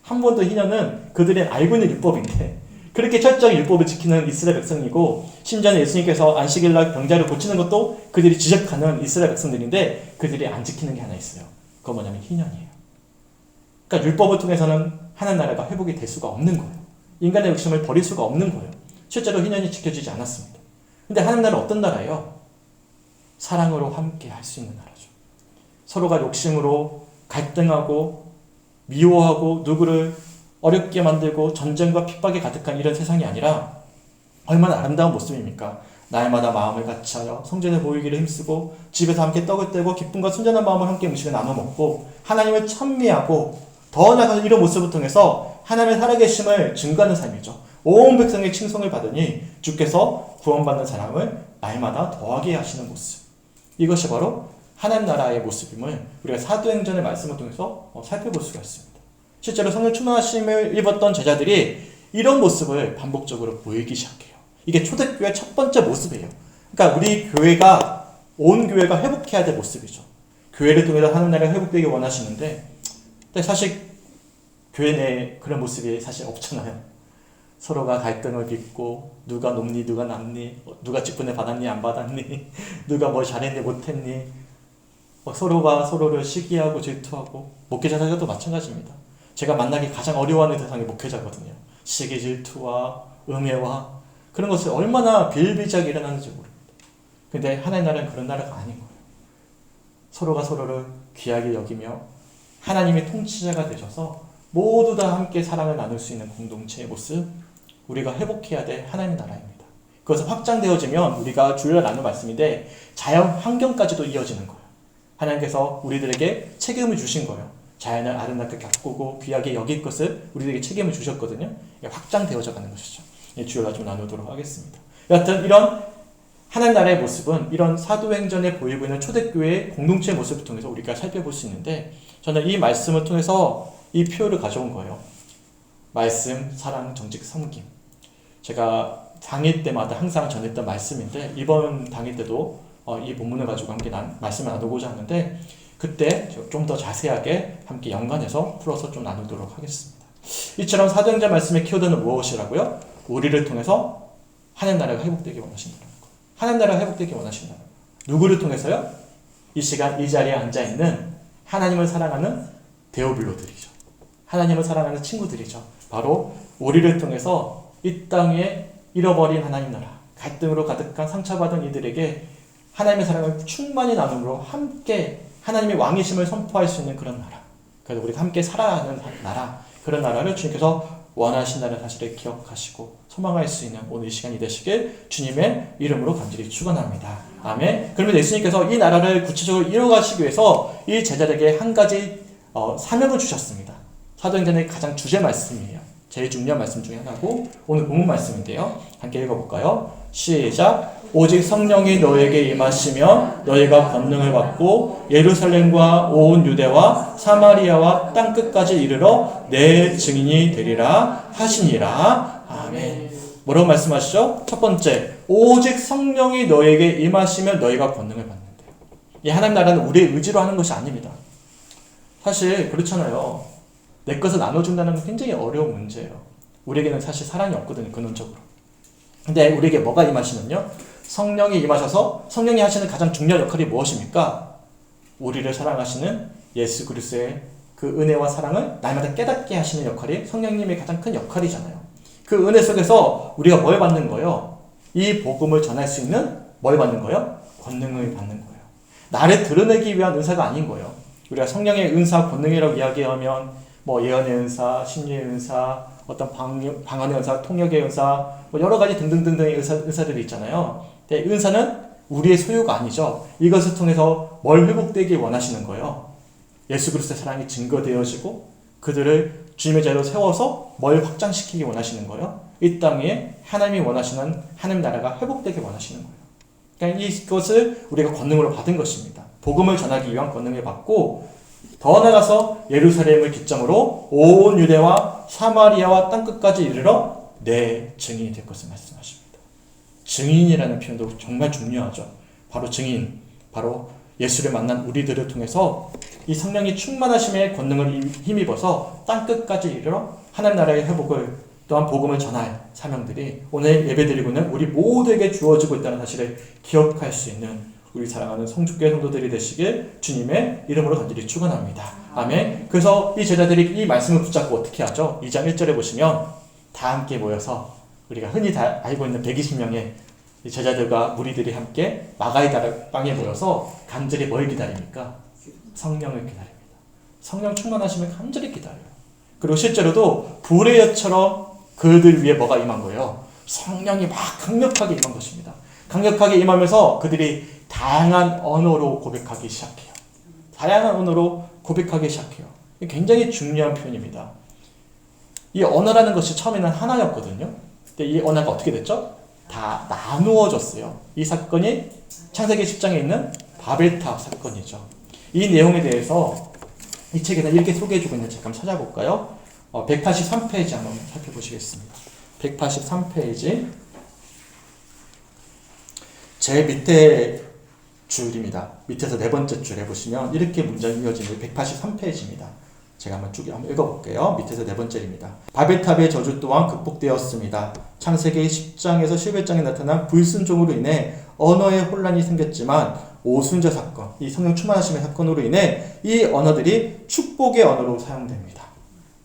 한 번도 희년은 그들이 알고 있는 율법인데 그렇게 철저히 율법을 지키는 이스라엘 백성이고 심지어는 예수님께서 안식일날 병자를 고치는 것도 그들이 지적하는 이스라엘 백성들인데 그들이 안 지키는 게 하나 있어요. 그건 뭐냐면 희년이에요. 그러니까 율법을 통해서는 하나님 나라가 회복이 될 수가 없는 거예요. 인간의 욕심을 버릴 수가 없는 거예요. 실제로 희년이 지켜지지 않았습니다. 근데 하나님 나라는 어떤 나라예요? 사랑으로 함께 할 수 있는 나라죠. 서로가 욕심으로 갈등하고 미워하고 누구를 어렵게 만들고 전쟁과 핍박에 가득한 이런 세상이 아니라 얼마나 아름다운 모습입니까? 날마다 마음을 같이하여 성전에 모이기를 힘쓰고 집에서 함께 떡을 떼고 기쁨과 순전한 마음을 함께 음식을 나눠 먹고 하나님을 찬미하고 더 나아가서 이런 모습을 통해서 하나님의 살아계심을 증거하는 삶이죠. 온 백성의 칭송을 받으니 주께서 구원받는 사람을 날마다 더하게 하시는 모습. 이것이 바로 하나님 나라의 모습임을 우리가 사도행전의 말씀을 통해서 살펴볼 수가 있습니다. 실제로 성령 충만하심을 입었던 제자들이 이런 모습을 반복적으로 보이기 시작해요. 이게 초대교회의 첫 번째 모습이에요. 그러니까 우리 교회가 온 교회가 회복해야 될 모습이죠. 교회를 통해서 하나님 나라가 회복되기 원하시는데 근데 사실 교회 내에 그런 모습이 사실 없잖아요. 서로가 갈등을 빚고 누가 높니 누가 낮니 누가 직분을 받았니 안 받았니 누가 뭘 잘했니 못했니 서로가 서로를 시기하고 질투하고 목회자들도 마찬가지입니다. 제가 만나기 가장 어려워하는 대상이 목회자거든요. 시기 질투와 음해와 그런 것을 얼마나 비일비재하게 일어나는지 모릅니다. 근데 하나님 나라는 그런 나라가 아닌 거예요. 서로가 서로를 귀하게 여기며 하나님이 통치자가 되셔서 모두 다 함께 사랑을 나눌 수 있는 공동체의 모습, 우리가 회복해야 될 하나님의 나라입니다. 그것이 확장되어지면 우리가 주일날 나눈 말씀인데 자연 환경까지도 이어지는 거예요. 하나님께서 우리들에게 책임을 주신 거예요. 자연을 아름답게 가꾸고 귀하게 여길 것을 우리들에게 책임을 주셨거든요. 확장되어져 가는 것이죠. 주일날 좀 나누도록 하겠습니다. 여하튼 이런 하나님 나라의 모습은 이런 사도행전에 보이고 있는 초대교회의 공동체의 모습을 통해서 우리가 살펴볼 수 있는데 저는 이 말씀을 통해서 이 표를 가져온 거예요. 말씀, 사랑, 정직, 섬김. 제가 당일 때마다 항상 전했던 말씀인데 이번 당일 때도 이 본문을 가지고 함께 말씀을 나누고자 하는데 그때 좀 더 자세하게 함께 연관해서 풀어서 좀 나누도록 하겠습니다. 이처럼 사도행전 말씀의 키워드는 무엇이라고요? 우리를 통해서 하나님 나라가 회복되기 원하신다는 거. 하나님 나라가 회복되기 원하신다는 거. 누구를 통해서요? 이 시간 이 자리에 앉아있는 하나님을 사랑하는 데오빌로들이죠. 하나님을 사랑하는 친구들이죠. 바로 우리를 통해서 이 땅에 잃어버린 하나님 나라, 갈등으로 가득한 상처받은 이들에게 하나님의 사랑을 충만히 나눔으로 함께 하나님의 왕이심을 선포할 수 있는 그런 나라. 그래서 우리가 함께 살아야 하는 나라, 그런 나라를 주님께서 원하신다는 사실을 기억하시고 소망할 수 있는 오늘 이 시간이 되시길 주님의 이름으로 간절히 축원합니다. 아멘. 그러면 예수님께서 이 나라를 구체적으로 이뤄가시기 위해서 이 제자들에게 한 가지 사명을 주셨습니다. 사도행전의 가장 주제 말씀이에요. 제일 중요한 말씀 중에 하나고 오늘 본문 말씀인데요. 함께 읽어볼까요? 시작. 오직 성령이 너에게 임하시면 너희가 권능을 받고 예루살렘과 온 유대와 사마리아와 땅끝까지 이르러 내 증인이 되리라 하시니라. 아멘. 뭐라고 말씀하시죠? 첫 번째, 오직 성령이 너에게 임하시면 너희가 권능을 받는데요. 이 하나님 나라는 우리의 의지로 하는 것이 아닙니다. 사실 그렇잖아요. 내 것을 나눠준다는 건 굉장히 어려운 문제예요. 우리에게는 사실 사랑이 없거든요. 근원적으로. 근데 우리에게 뭐가 임하시면요? 성령이 임하셔서 성령이 하시는 가장 중요한 역할이 무엇입니까? 우리를 사랑하시는 예수 그리스도의 그 은혜와 사랑을 날마다 깨닫게 하시는 역할이 성령님의 가장 큰 역할이잖아요. 그 은혜 속에서 우리가 뭘 받는 거예요? 이 복음을 전할 수 있는 뭘 받는 거예요? 권능을 받는 거예요. 나를 드러내기 위한 은사가 아닌 거예요. 우리가 성령의 은사, 권능이라고 이야기하면 뭐 예언의 은사, 심리의 은사, 어떤 방언의 은사, 통역의 은사, 뭐 여러 가지 등등등등의 은사들이 있잖아요. 근데 은사는 우리의 소유가 아니죠. 이것을 통해서 뭘 회복되길 원하시는 거예요. 예수 그리스도의 사랑이 증거되어지고 그들을 주님의 자리로 세워서 뭘 확장시키기 원하시는 거예요. 이 땅에 하나님이 원하시는 하나님 나라가 회복되길 원하시는 거예요. 그러니까 이것을 우리가 권능으로 받은 것입니다. 복음을 전하기 위한 권능을 받고 더 나아가서 예루살렘을 기점으로 온 유대와 사마리아와 땅끝까지 이르러 내 증인이 될 것을 말씀하십니다. 증인이라는 표현도 정말 중요하죠. 바로 증인, 바로 예수를 만난 우리들을 통해서 이 성령이 충만하심의 권능을 힘입어서 땅끝까지 이르러 하나님 나라의 회복을 또한 복음을 전할 사명들이 오늘 예배드리고 있는 우리 모두에게 주어지고 있다는 사실을 기억할 수 있는 우리 사랑하는 성주교회 성도들이 되시길 주님의 이름으로 간절히 축원합니다. 아멘. 그래서 이 제자들이 이 말씀을 붙잡고 어떻게 하죠? 2장 1절에 보시면 다 함께 모여서 우리가 흔히 다 알고 있는 120명의 제자들과 무리들이 함께 마가의 다락방에 모여서 간절히 뭘 기다립니까? 성령을 기다립니다. 성령 충만하시면 간절히 기다려요. 그리고 실제로도 불의 엿처럼 그들 위에 뭐가 임한 거예요? 성령이 막 강력하게 임한 것입니다. 강력하게 임하면서 그들이 다양한 언어로 고백하기 시작해요. 다양한 언어로 고백하기 시작해요. 굉장히 중요한 표현입니다. 이 언어라는 것이 처음에는 하나였거든요. 근데 이 언어가 어떻게 됐죠? 다 나누어졌어요. 이 사건이 창세기 10장에 있는 바벨탑 사건이죠. 이 내용에 대해서 이 책에는 이렇게 소개해주고 있는지 잠깐 찾아볼까요? 183페이지 한번 살펴보시겠습니다. 183페이지 제 밑에 줄입니다. 밑에서 네 번째 줄에 보시면 이렇게 문장이 이어지는 183페이지입니다. 제가 한번 쭉 읽어볼게요. 밑에서 네 번째입니다. 바벨탑의 저주 또한 극복되었습니다. 창세기 10장에서 11장에 나타난 불순종으로 인해 언어의 혼란이 생겼지만 오순절 사건, 이 성령 충만하심의 사건으로 인해 이 언어들이 축복의 언어로 사용됩니다.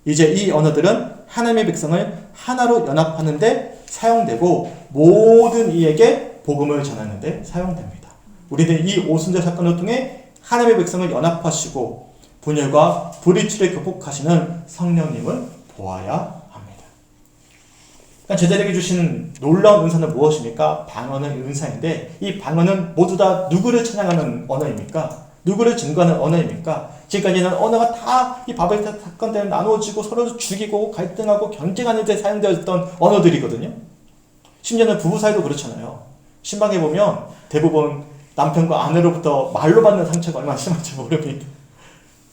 이제 이 언어들은 하나님의 백성을 하나로 연합하는 데 사용되고 모든 이에게 복음을 전하는 데 사용됩니다. 우리는 이 오순절 사건을 통해 하나님의 백성을 연합하시고 분열과 불일치를 극복하시는 성령님을 보아야 합니다. 그러니까 제자에게 주신 놀라운 은사는 무엇입니까? 방언은 은사인데 이 방언은 모두 다 누구를 찬양하는 언어입니까? 누구를 증거하는 언어입니까? 지금까지는 언어가 다 이 바벨탑 사건 때문에 나누어지고 서로 죽이고 갈등하고 경쟁하는 데 사용되었던 언어들이거든요. 심지어는 부부 사이도 그렇잖아요. 신방에 보면 대부분 남편과 아내로부터 말로 받는 상처가 얼마나 심한지 모릅니다.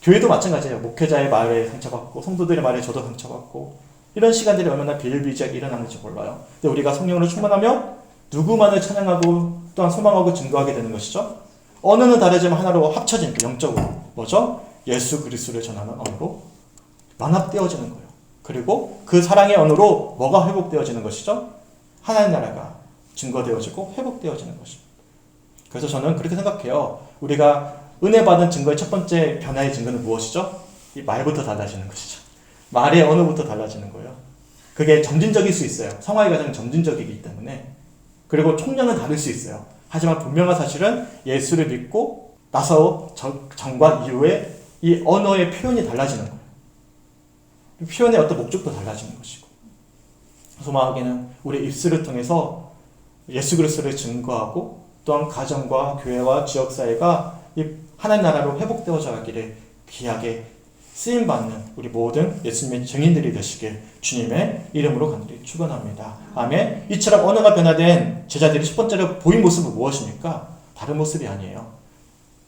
교회도 마찬가지예요. 목회자의 말에 상처받고 성도들의 말에 저도 상처받고 이런 시간들이 얼마나 비일비재하게 일어나는지 몰라요. 근데 우리가 성령으로 충만하면 누구만을 찬양하고 또한 소망하고 증거하게 되는 것이죠. 언어는 다르지만 하나로 합쳐진 영적으로 뭐죠? 예수 그리스도를 전하는 언어로 연합되어지는 거예요. 그리고 그 사랑의 언어로 뭐가 회복되어지는 것이죠? 하나님 나라가 증거되어지고 회복되어지는 것입니다. 그래서 저는 그렇게 생각해요. 우리가 은혜 받은 증거의 첫 번째 변화의 증거는 무엇이죠? 이 말부터 달라지는 것이죠. 말의 언어부터 달라지는 거예요. 그게 점진적일 수 있어요. 성화의 과정은 점진적이기 때문에. 그리고 총량은 다를 수 있어요. 하지만 분명한 사실은 예수를 믿고 나서 전과 이후에 이 언어의 표현이 달라지는 거예요. 표현의 어떤 목적도 달라지는 것이고. 소망하기는 우리 입술을 통해서 예수 그리스도를 증거하고 또한 가정과 교회와 지역사회가 이 하나님 나라로 회복되어져 가기를 귀하게 쓰임받는 우리 모든 예수님의 증인들이 되시길 주님의 이름으로 간절히 축원합니다. 아멘. 이처럼 언어가 변화된 제자들이 첫 번째로 보인 모습은 무엇입니까? 다른 모습이 아니에요.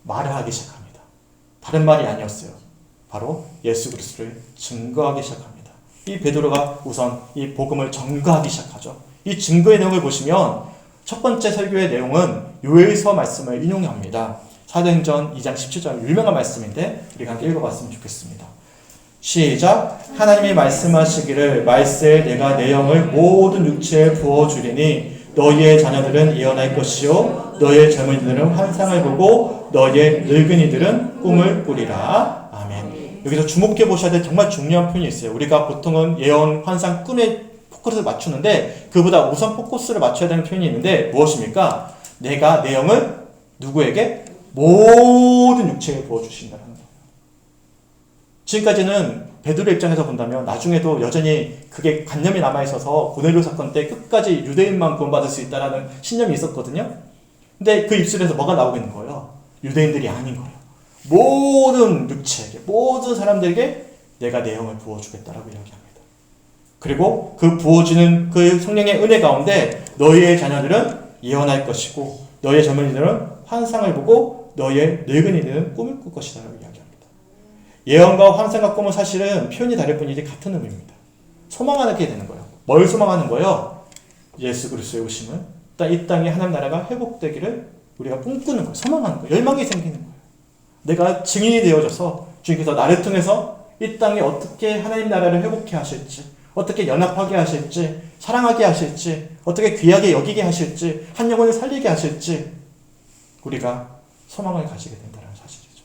말을 하기 시작합니다. 다른 말이 아니었어요. 바로 예수 그리스도를 증거하기 시작합니다. 이 베드로가 우선 이 복음을 전가하기 시작하죠. 이 증거의 내용을 보시면 첫 번째 설교의 내용은 요엘서 말씀을 인용합니다. 사도행전 2장 17절 유명한 말씀인데 우리가 함께 읽어봤으면 좋겠습니다. 시작. 하나님이 말씀하시기를 말세에 내가 내 영을 모든 육체에 부어주리니 너희의 자녀들은 예언할 것이요 너희의 젊은이들은 환상을 보고 너희의 늙은이들은 꿈을 꾸리라. 아멘. 여기서 주목해 보셔야 될 정말 중요한 표현이 있어요. 우리가 보통은 예언, 환상, 꿈에 포커스를 맞추는데 그보다 우선 포커스를 맞춰야 되는 표현이 있는데 무엇입니까? 내가 내 영을 누구에게? 모든 육체에 부어주신다는 거예요. 지금까지는 베드로 입장에서 본다면 나중에도 여전히 그게 관념이 남아있어서 고넬료 사건 때 끝까지 유대인만 구원받을 수 있다는 신념이 있었거든요. 근데 그 입술에서 뭐가 나오고 있는 거예요? 유대인들이 아닌 거예요. 모든 육체에게, 모든 사람들에게 내가 내 영을 부어주겠다라고 이야기합니다. 그리고 그 부어주는 그 성령의 은혜 가운데 너희의 자녀들은 예언할 것이고 너희의 젊은이들은 환상을 보고 너희의 늙은이들은 꿈을 꿀 것이다 라고 이야기합니다. 예언과 환상과 꿈은 사실은 표현이 다를 뿐이지 같은 의미입니다. 소망하게 되는 거예요. 뭘 소망하는 거예요? 예수 그리스도의 오심을 이 땅에 하나님 나라가 회복되기를 우리가 꿈꾸는 거예요. 소망하는 거예요. 열망이 생기는 거예요. 내가 증인이 되어져서 주님께서 나를 통해서 이 땅에 어떻게 하나님 나라를 회복해 하실지 어떻게 연합하게 하실지 사랑하게 하실지 어떻게 귀하게 여기게 하실지 한 영혼을 살리게 하실지 우리가 소망을 가지게 된다는 사실이죠.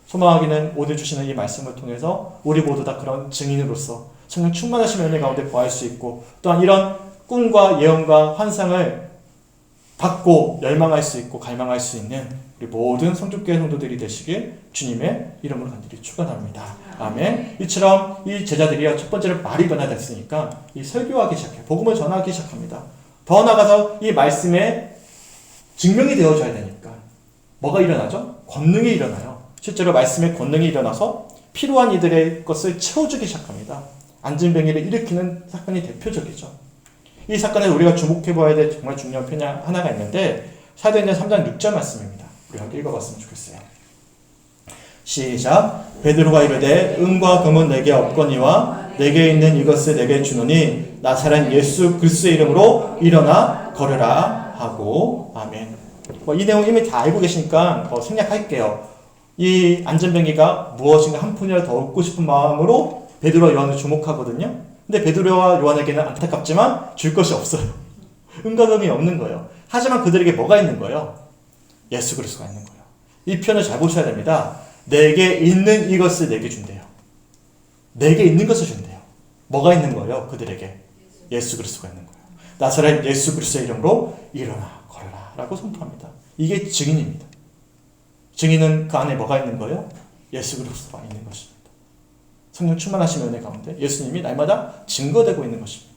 소망하기는 오늘 주시는 이 말씀을 통해서 우리 모두 다 그런 증인으로서 성령 충만하신 은혜 가운데 거할 수 있고 또한 이런 꿈과 예언과 환상을 받고 열망할 수 있고 갈망할 수 있는 우리 모든 성축교회 성도들이 되시길 주님의 이름으로 간절히 축원합니다. 아멘. 이처럼 이 제자들이 첫 번째로 말이 변화됐으니까 이 설교하기 시작해요. 복음을 전하기 시작합니다. 더 나아가서 이 말씀에 증명이 되어줘야 되니까 뭐가 일어나죠? 권능이 일어나요. 실제로 말씀의 권능이 일어나서 필요한 이들의 것을 채워주기 시작합니다. 안진뱅이를 일으키는 사건이 대표적이죠. 이 사건에 우리가 주목해봐야 될 정말 중요한 표현 하나가 있는데 사도행전 3장 6절 말씀입니다. 우리 함께 읽어봤으면 좋겠어요. 시작. 베드로가 이르되 은과 금은 내게 없거니와 내게 있는 이것을 내게 주노니 나사렛 예수 그리스도의 이름으로 일어나 걸으라 하고. 아멘. 이 내용 이미 다 알고 계시니까 생략할게요. 이 안전뱅이가 무엇인가 한 푼이라도 더 얻고 싶은 마음으로 베드로와 요한을 주목하거든요. 근데 베드로와 요한에게는 안타깝지만 줄 것이 없어요. 은과금이 없는 거예요. 하지만 그들에게 뭐가 있는 거예요? 예수 그리스도가 있는 거예요. 이 표현을 잘 보셔야 됩니다. 내게 있는 이것을 내게 준대요. 내게 있는 것을 준대요. 뭐가 있는 거예요? 그들에게 예수 그리스도가 있는 거예요. 나사렛 예수 그리스도의 이름으로 일어나 걸어라 라고 선포합니다. 이게 증인입니다. 증인은 그 안에 뭐가 있는 거예요? 예수 그리스도가 있는 것입니다. 성령 충만하신 은혜 가운데 예수님이 날마다 증거되고 있는 것입니다.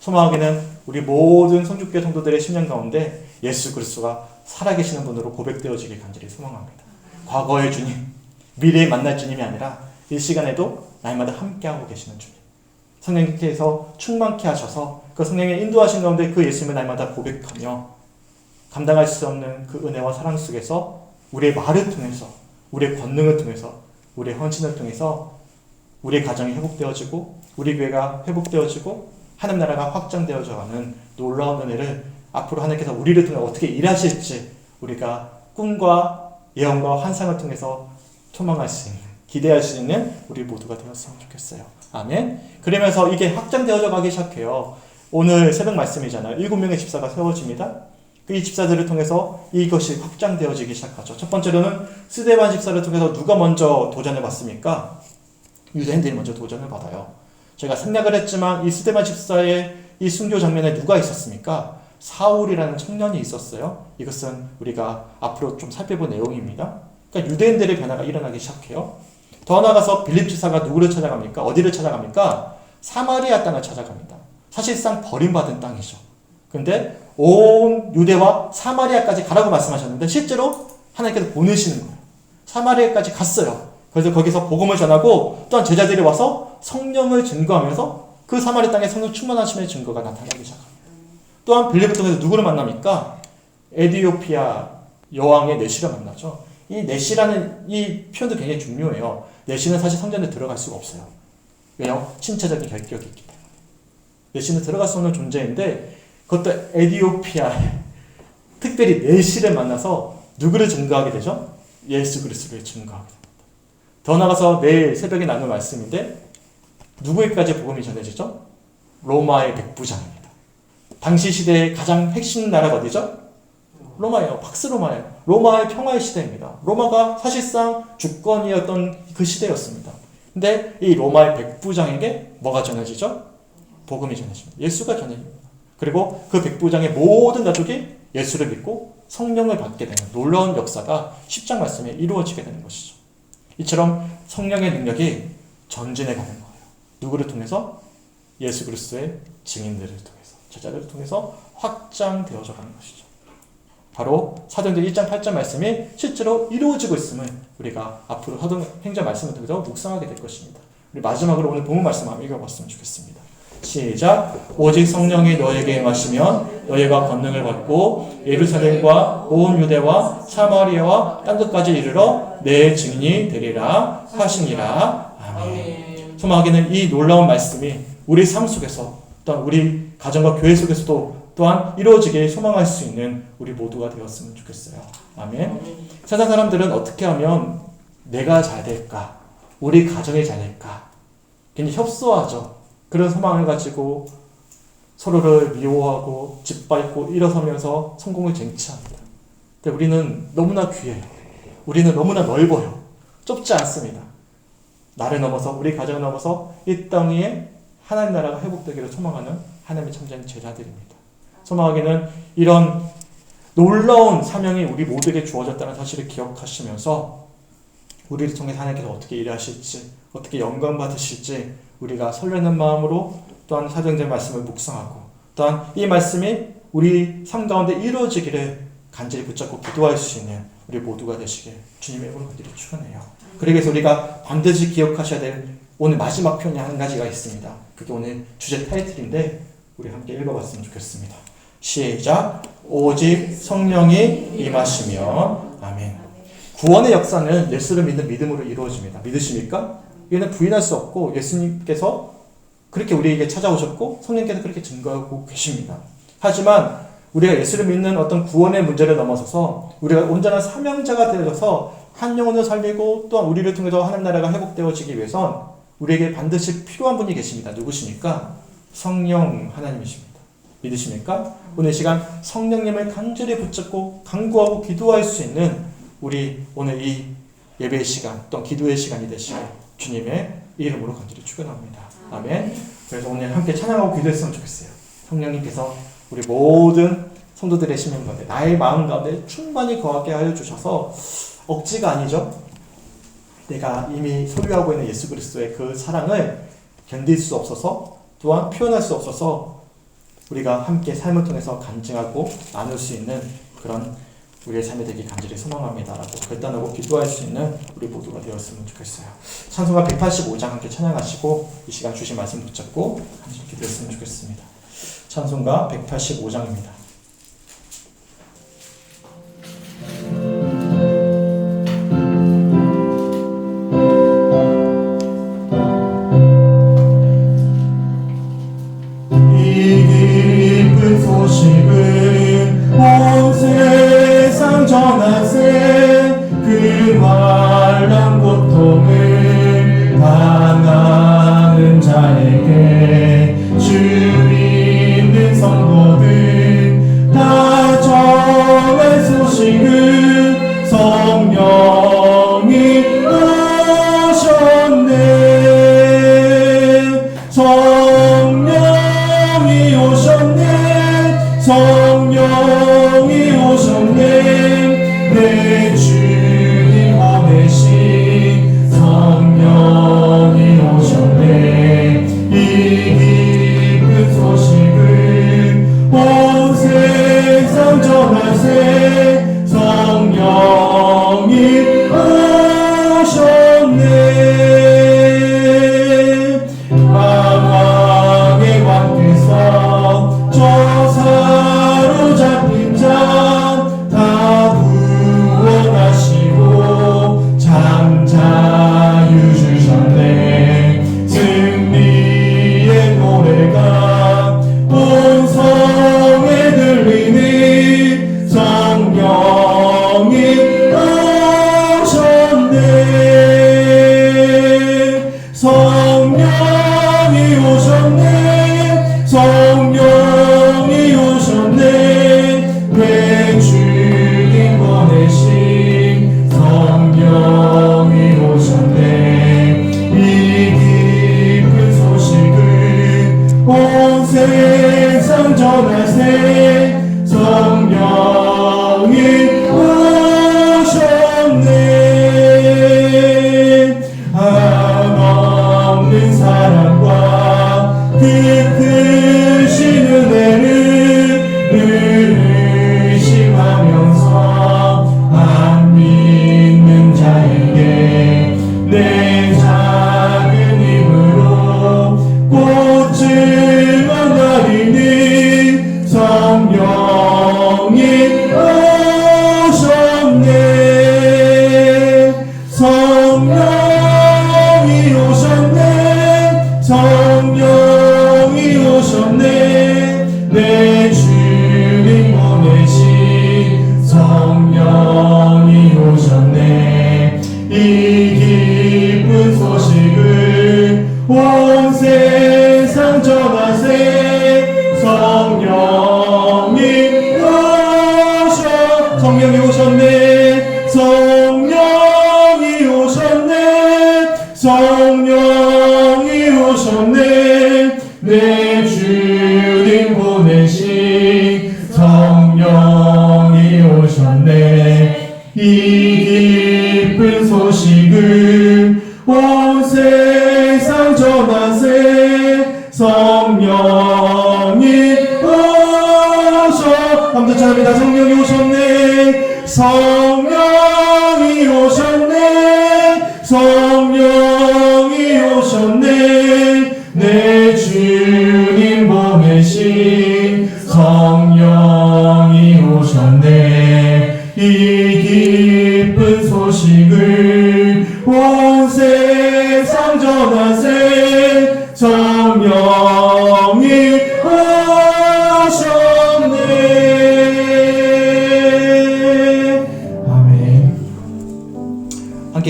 소망하기는 우리 모든 성육교회 성도들의 심령 가운데 예수 그리스도가 살아계시는 분으로 고백되어지길 간절히 소망합니다. 과거의 주님, 미래에 만날 주님이 아니라 이 시간에도 날마다 함께하고 계시는 주님. 성령님께서 충만케 하셔서 그 성령의 인도하신 가운데 그 예수님을 날마다 고백하며 감당할 수 없는 그 은혜와 사랑 속에서 우리의 말을 통해서, 우리의 권능을 통해서, 우리의 헌신을 통해서 우리의 가정이 회복되어지고 우리 교회가 회복되어지고 하나님 나라가 확장되어져가는 놀라운 은혜를 앞으로 하나님께서 우리를 통해 어떻게 일하실지 우리가 꿈과 예언과 환상을 통해서 소망할 수 있는, 기대할 수 있는 우리 모두가 되었으면 좋겠어요. 아멘. 그러면서 이게 확장되어져 가기 시작해요. 오늘 새벽 말씀이잖아요. 7명의 집사가 세워집니다. 이 집사들을 통해서 이것이 확장되어지기 시작하죠. 첫 번째로는 스데반 집사를 통해서 누가 먼저 도전을 받습니까? 유대인들이 먼저 도전을 받아요. 제가 생략을 했지만 이 스데반 집사의 이 순교 장면에 누가 있었습니까? 사울이라는 청년이 있었어요. 이것은 우리가 앞으로 좀 살펴볼 내용입니다. 그러니까 유대인들의 변화가 일어나기 시작해요. 더 나아가서 빌립 집사가 누구를 찾아갑니까? 어디를 찾아갑니까? 사마리아 땅을 찾아갑니다. 사실상 버림받은 땅이죠. 근데 온 유대와 사마리아까지 가라고 말씀하셨는데 실제로 하나님께서 보내시는 거예요. 사마리아까지 갔어요. 그래서 거기서 복음을 전하고 또한 제자들이 와서 성령을 증거하면서 그 사마리아 땅에 성령 충만하심의 증거가 나타나기 시작합니다. 또한 빌립을 통해서 누구를 만납니까? 에티오피아 여왕의 내시를 만나죠. 이 내시라는 이 표현도 굉장히 중요해요. 내시는 사실 성전에 들어갈 수가 없어요. 왜요? 신체적인 결격이 있기 때문에. 내시는 들어갈 수 없는 존재인데 그것도 에티오피아 특별히 내시를 만나서 누구를 증거하게 되죠? 예수 그리스도를 증거하게 됩니다. 더 나아가서 내일 새벽에 나눌 말씀인데 누구에게까지 복음이 전해지죠? 로마의 백부장입니다. 당시 시대의 가장 핵심 나라가 어디죠? 로마예요. 팍스 로마예요. 로마의 평화의 시대입니다. 로마가 사실상 주권이었던 그 시대였습니다. 근데 이 로마의 백부장에게 뭐가 전해지죠? 복음이 전해집니다. 예수가 전해집니다. 그리고 그 백부장의 모든 가족이 예수를 믿고 성령을 받게 되는 놀라운 역사가 10장 말씀에 이루어지게 되는 것이죠. 이처럼 성령의 능력이 전진해 가는 거예요. 누구를 통해서? 예수 그리스도의 증인들을 통해서, 제자들을 통해서 확장되어져 가는 것이죠. 바로 사도행전 1장 8절 말씀이 실제로 이루어지고 있음을 우리가 앞으로 사도행전 말씀을 통해서 묵상하게 될 것입니다. 우리 마지막으로 오늘 본문 말씀 한번 읽어봤으면 좋겠습니다. 시작. 오직 성령이 너에게 임하시면 너희가 권능을 받고 예루살렘과 온 유대와 사마리아와 땅 끝까지 이르러 내 증인이 되리라 하시니라. 아멘. 소망하기는 이 놀라운 말씀이 우리 삶 속에서 또한 우리 가정과 교회 속에서도 또한 이루어지게 소망할 수 있는 우리 모두가 되었으면 좋겠어요. 아멘. 세상 사람들은 어떻게 하면 내가 잘 될까? 우리 가정이 잘 될까? 굉장히 협소하죠. 그런 소망을 가지고 서로를 미워하고 짓밟고 일어서면서 성공을 쟁취합니다. 근데 우리는 너무나 귀해요. 우리는 너무나 넓어요. 좁지 않습니다. 나를 넘어서 우리 가정을 넘어서 이 땅 위에 하나님 나라가 회복되기를 소망하는 하나님의 참된 제자들입니다. 소망하기는 이런 놀라운 사명이 우리 모두에게 주어졌다는 사실을 기억하시면서 우리를 통해 하나님께서 어떻게 일하실지, 어떻게 영광 받으실지 우리가 설레는 마음으로 또한 사도행전 말씀을 묵상하고 또한 이 말씀이 우리 삶 가운데 이루어지기를 간절히 붙잡고 기도할 수 있는 우리 모두가 되시길 주님의 이름으로 간절히 축원해요. 그러기 위해서 우리가 반드시 기억하셔야 될 오늘 마지막 표현이 한 가지가 있습니다. 그게 오늘 주제 타이틀인데 우리 함께 읽어봤으면 좋겠습니다. 시작. 오직 성령이 임하시면. 아멘. 구원의 역사는 예수를 믿는 믿음으로 이루어집니다. 믿으십니까? 이는 부인할 수 없고 예수님께서 그렇게 우리에게 찾아오셨고 성령께서 그렇게 증거하고 계십니다. 하지만 우리가 예수를 믿는 어떤 구원의 문제를 넘어서서 우리가 온전한 사명자가 되어서 한 영혼을 살리고 또한 우리를 통해서 하나님 나라가 회복되어지기 위해선 우리에게 반드시 필요한 분이 계십니다. 누구십니까? 성령 하나님이십니다. 믿으십니까? 오늘 시간 성령님을 간절히 붙잡고 간구하고 기도할 수 있는 우리 오늘 이 예배의 시간 또 기도의 시간이 되시길 주님의 이름으로 간절히 축원합니다. 아멘. 그래서 오늘 함께 찬양하고 기도했으면 좋겠어요. 성령님께서 우리 모든 성도들의 심령 가운데 나의 마음 가운데 충만히 거하게 하여 주셔서 억지가 아니죠. 내가 이미 소유하고 있는 예수 그리스도의 그 사랑을 견딜 수 없어서 또한 표현할 수 없어서 우리가 함께 삶을 통해서 간증하고 나눌 수 있는 그런 우리의 삶이 되기 간절히 소망합니다라고 결단하고 기도할 수 있는 우리 모두가 되었으면 좋겠어요. 찬송가 185장 함께 찬양하시고 이 시간 주신 말씀 붙잡고 함께 기도했으면 좋겠습니다. 찬송가 185장입니다.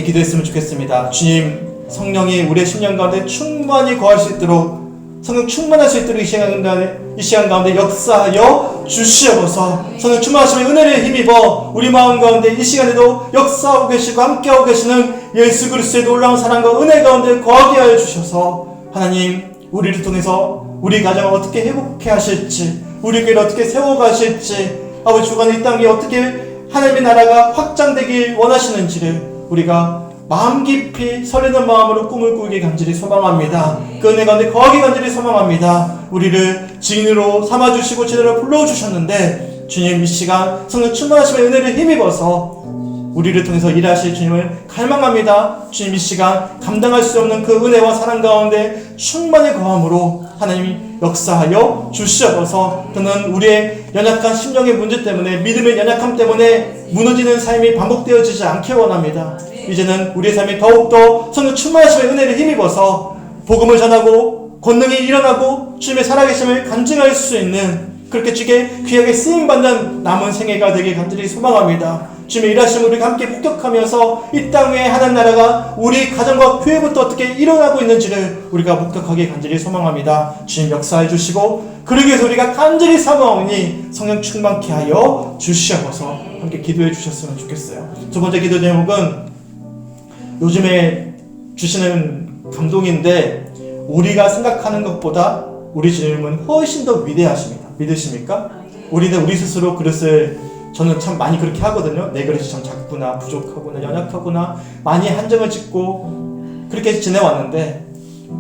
함께 기도했으면 좋겠습니다. 주님, 성령이 우리의 심령 가운데 충만히 거할 수 있도록, 성령 충만할 수 있도록 이 시간 가운데 역사하여 주시옵소서. 성령 충만하심의 은혜를 힘입어 우리 마음 가운데 이 시간에도 역사하고 계시고 함께하고 계시는 예수 그리스도의 놀라운 사랑과 은혜 가운데 거하게 하여 주셔서 하나님, 우리를 통해서 우리 가정을 어떻게 회복해 하실지, 우리 교회를 어떻게 세워가실지, 아버지 주관의 이 땅이 어떻게 하나님의 나라가 확장되길 원하시는지를 우리가 마음 깊이 설레는 마음으로 꿈을 꾸기 간절히 소망합니다. 그 은혜 가운데 거하기 간절히 소망합니다. 우리를 증인으로 삼아주시고 제대로 불러주셨는데 주님, 이 시간 성령 충만하심의 은혜를 힘입어서 우리를 통해서 일하실 주님을 갈망합니다. 주님, 이 시간 감당할 수 없는 그 은혜와 사랑 가운데 충만히 거함으로 하나님이 역사하여 주시옵소서. 저는 우리의 연약한 심령의 문제 때문에, 믿음의 연약함 때문에 무너지는 삶이 반복되어지지 않게 원합니다. 이제는 우리의 삶이 더욱더 성령 충만하심의 은혜를 힘입어서 복음을 전하고 권능이 일어나고 주님의 살아계심을 간증할 수 있는, 그렇게 주께 귀하게 쓰임받는 남은 생애가 되길 간절히 소망합니다. 주님의 일하심을 우리가 함께 목격하면서 이 땅에 하나님 나라가 우리 가정과 교회부터 어떻게 일어나고 있는지를 우리가 목격하기 간절히 소망합니다. 주님 역사해 주시고, 그러기 위해서 우리가 간절히 사모하오니 성령 충만케 하여 주시옵소서. 함께 기도해 주셨으면 좋겠어요. 두 번째 기도 제목은 요즘에 주시는 감동인데, 우리가 생각하는 것보다 우리 주님은 훨씬 더 위대하십니다. 믿으십니까? 우리는 우리 스스로 그릇을, 저는 참 많이 그렇게 하거든요. 내 그릇이 참 작구나, 부족하구나, 연약하구나, 많이 한정을 짓고 그렇게 지내왔는데,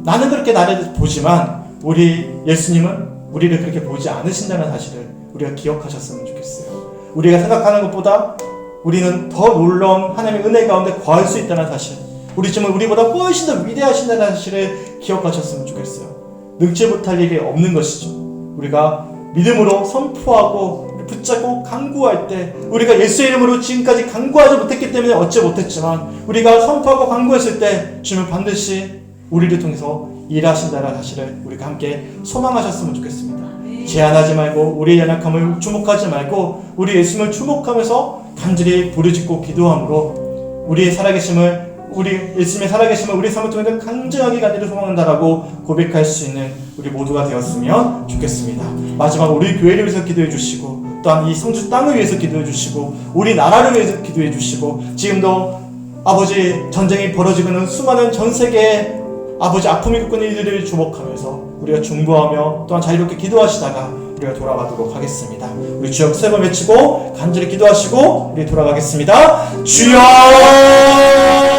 나는 그렇게 나를 보지만 우리 예수님은 우리를 그렇게 보지 않으신다는 사실을 우리가 기억하셨으면 좋겠어요. 우리가 생각하는 것보다 우리는 더 놀라운 하나님의 은혜 가운데 거할 수 있다는 사실, 우리 주님은 우리보다 훨씬 더 위대하신다는 사실을 기억하셨으면 좋겠어요. 능치 못할 일이 없는 것이죠. 우리가 믿음으로 선포하고 붙잡고 간구할 때, 우리가 예수의 이름으로 지금까지 간구하지 못했기 때문에 어찌 못했지만, 우리가 선포하고 간구했을 때 주님은 반드시 우리를 통해서 일하신다는 사실을 우리가 함께 소망하셨으면 좋겠습니다. 제한하지 말고, 우리의 연약함을 주목하지 말고, 우리 예수님을 주목하면서 간절히 부르짖고 기도함으로 우리의 살아계심을, 우리 예수님의 살아계심을 우리 삶을 통해서 간절하게 간절히 소망한다라고 고백할 수 있는 우리 모두가 되었으면 좋겠습니다. 마지막으로 우리 교회를 위해서 기도해 주시고, 또한 이 성주 땅을 위해서 기도해 주시고, 우리 나라를 위해서 기도해 주시고, 지금도 아버지 전쟁이 벌어지고 있는 수많은 전 세계의 아버지 아픔이 겪고 있는 이들을 주목하면서 우리가 중보하며 또한 자유롭게 기도하시다가 우리가 돌아가도록 하겠습니다. 우리 주여 세 번 외치고 간절히 기도하시고 우리 돌아가겠습니다. 주여!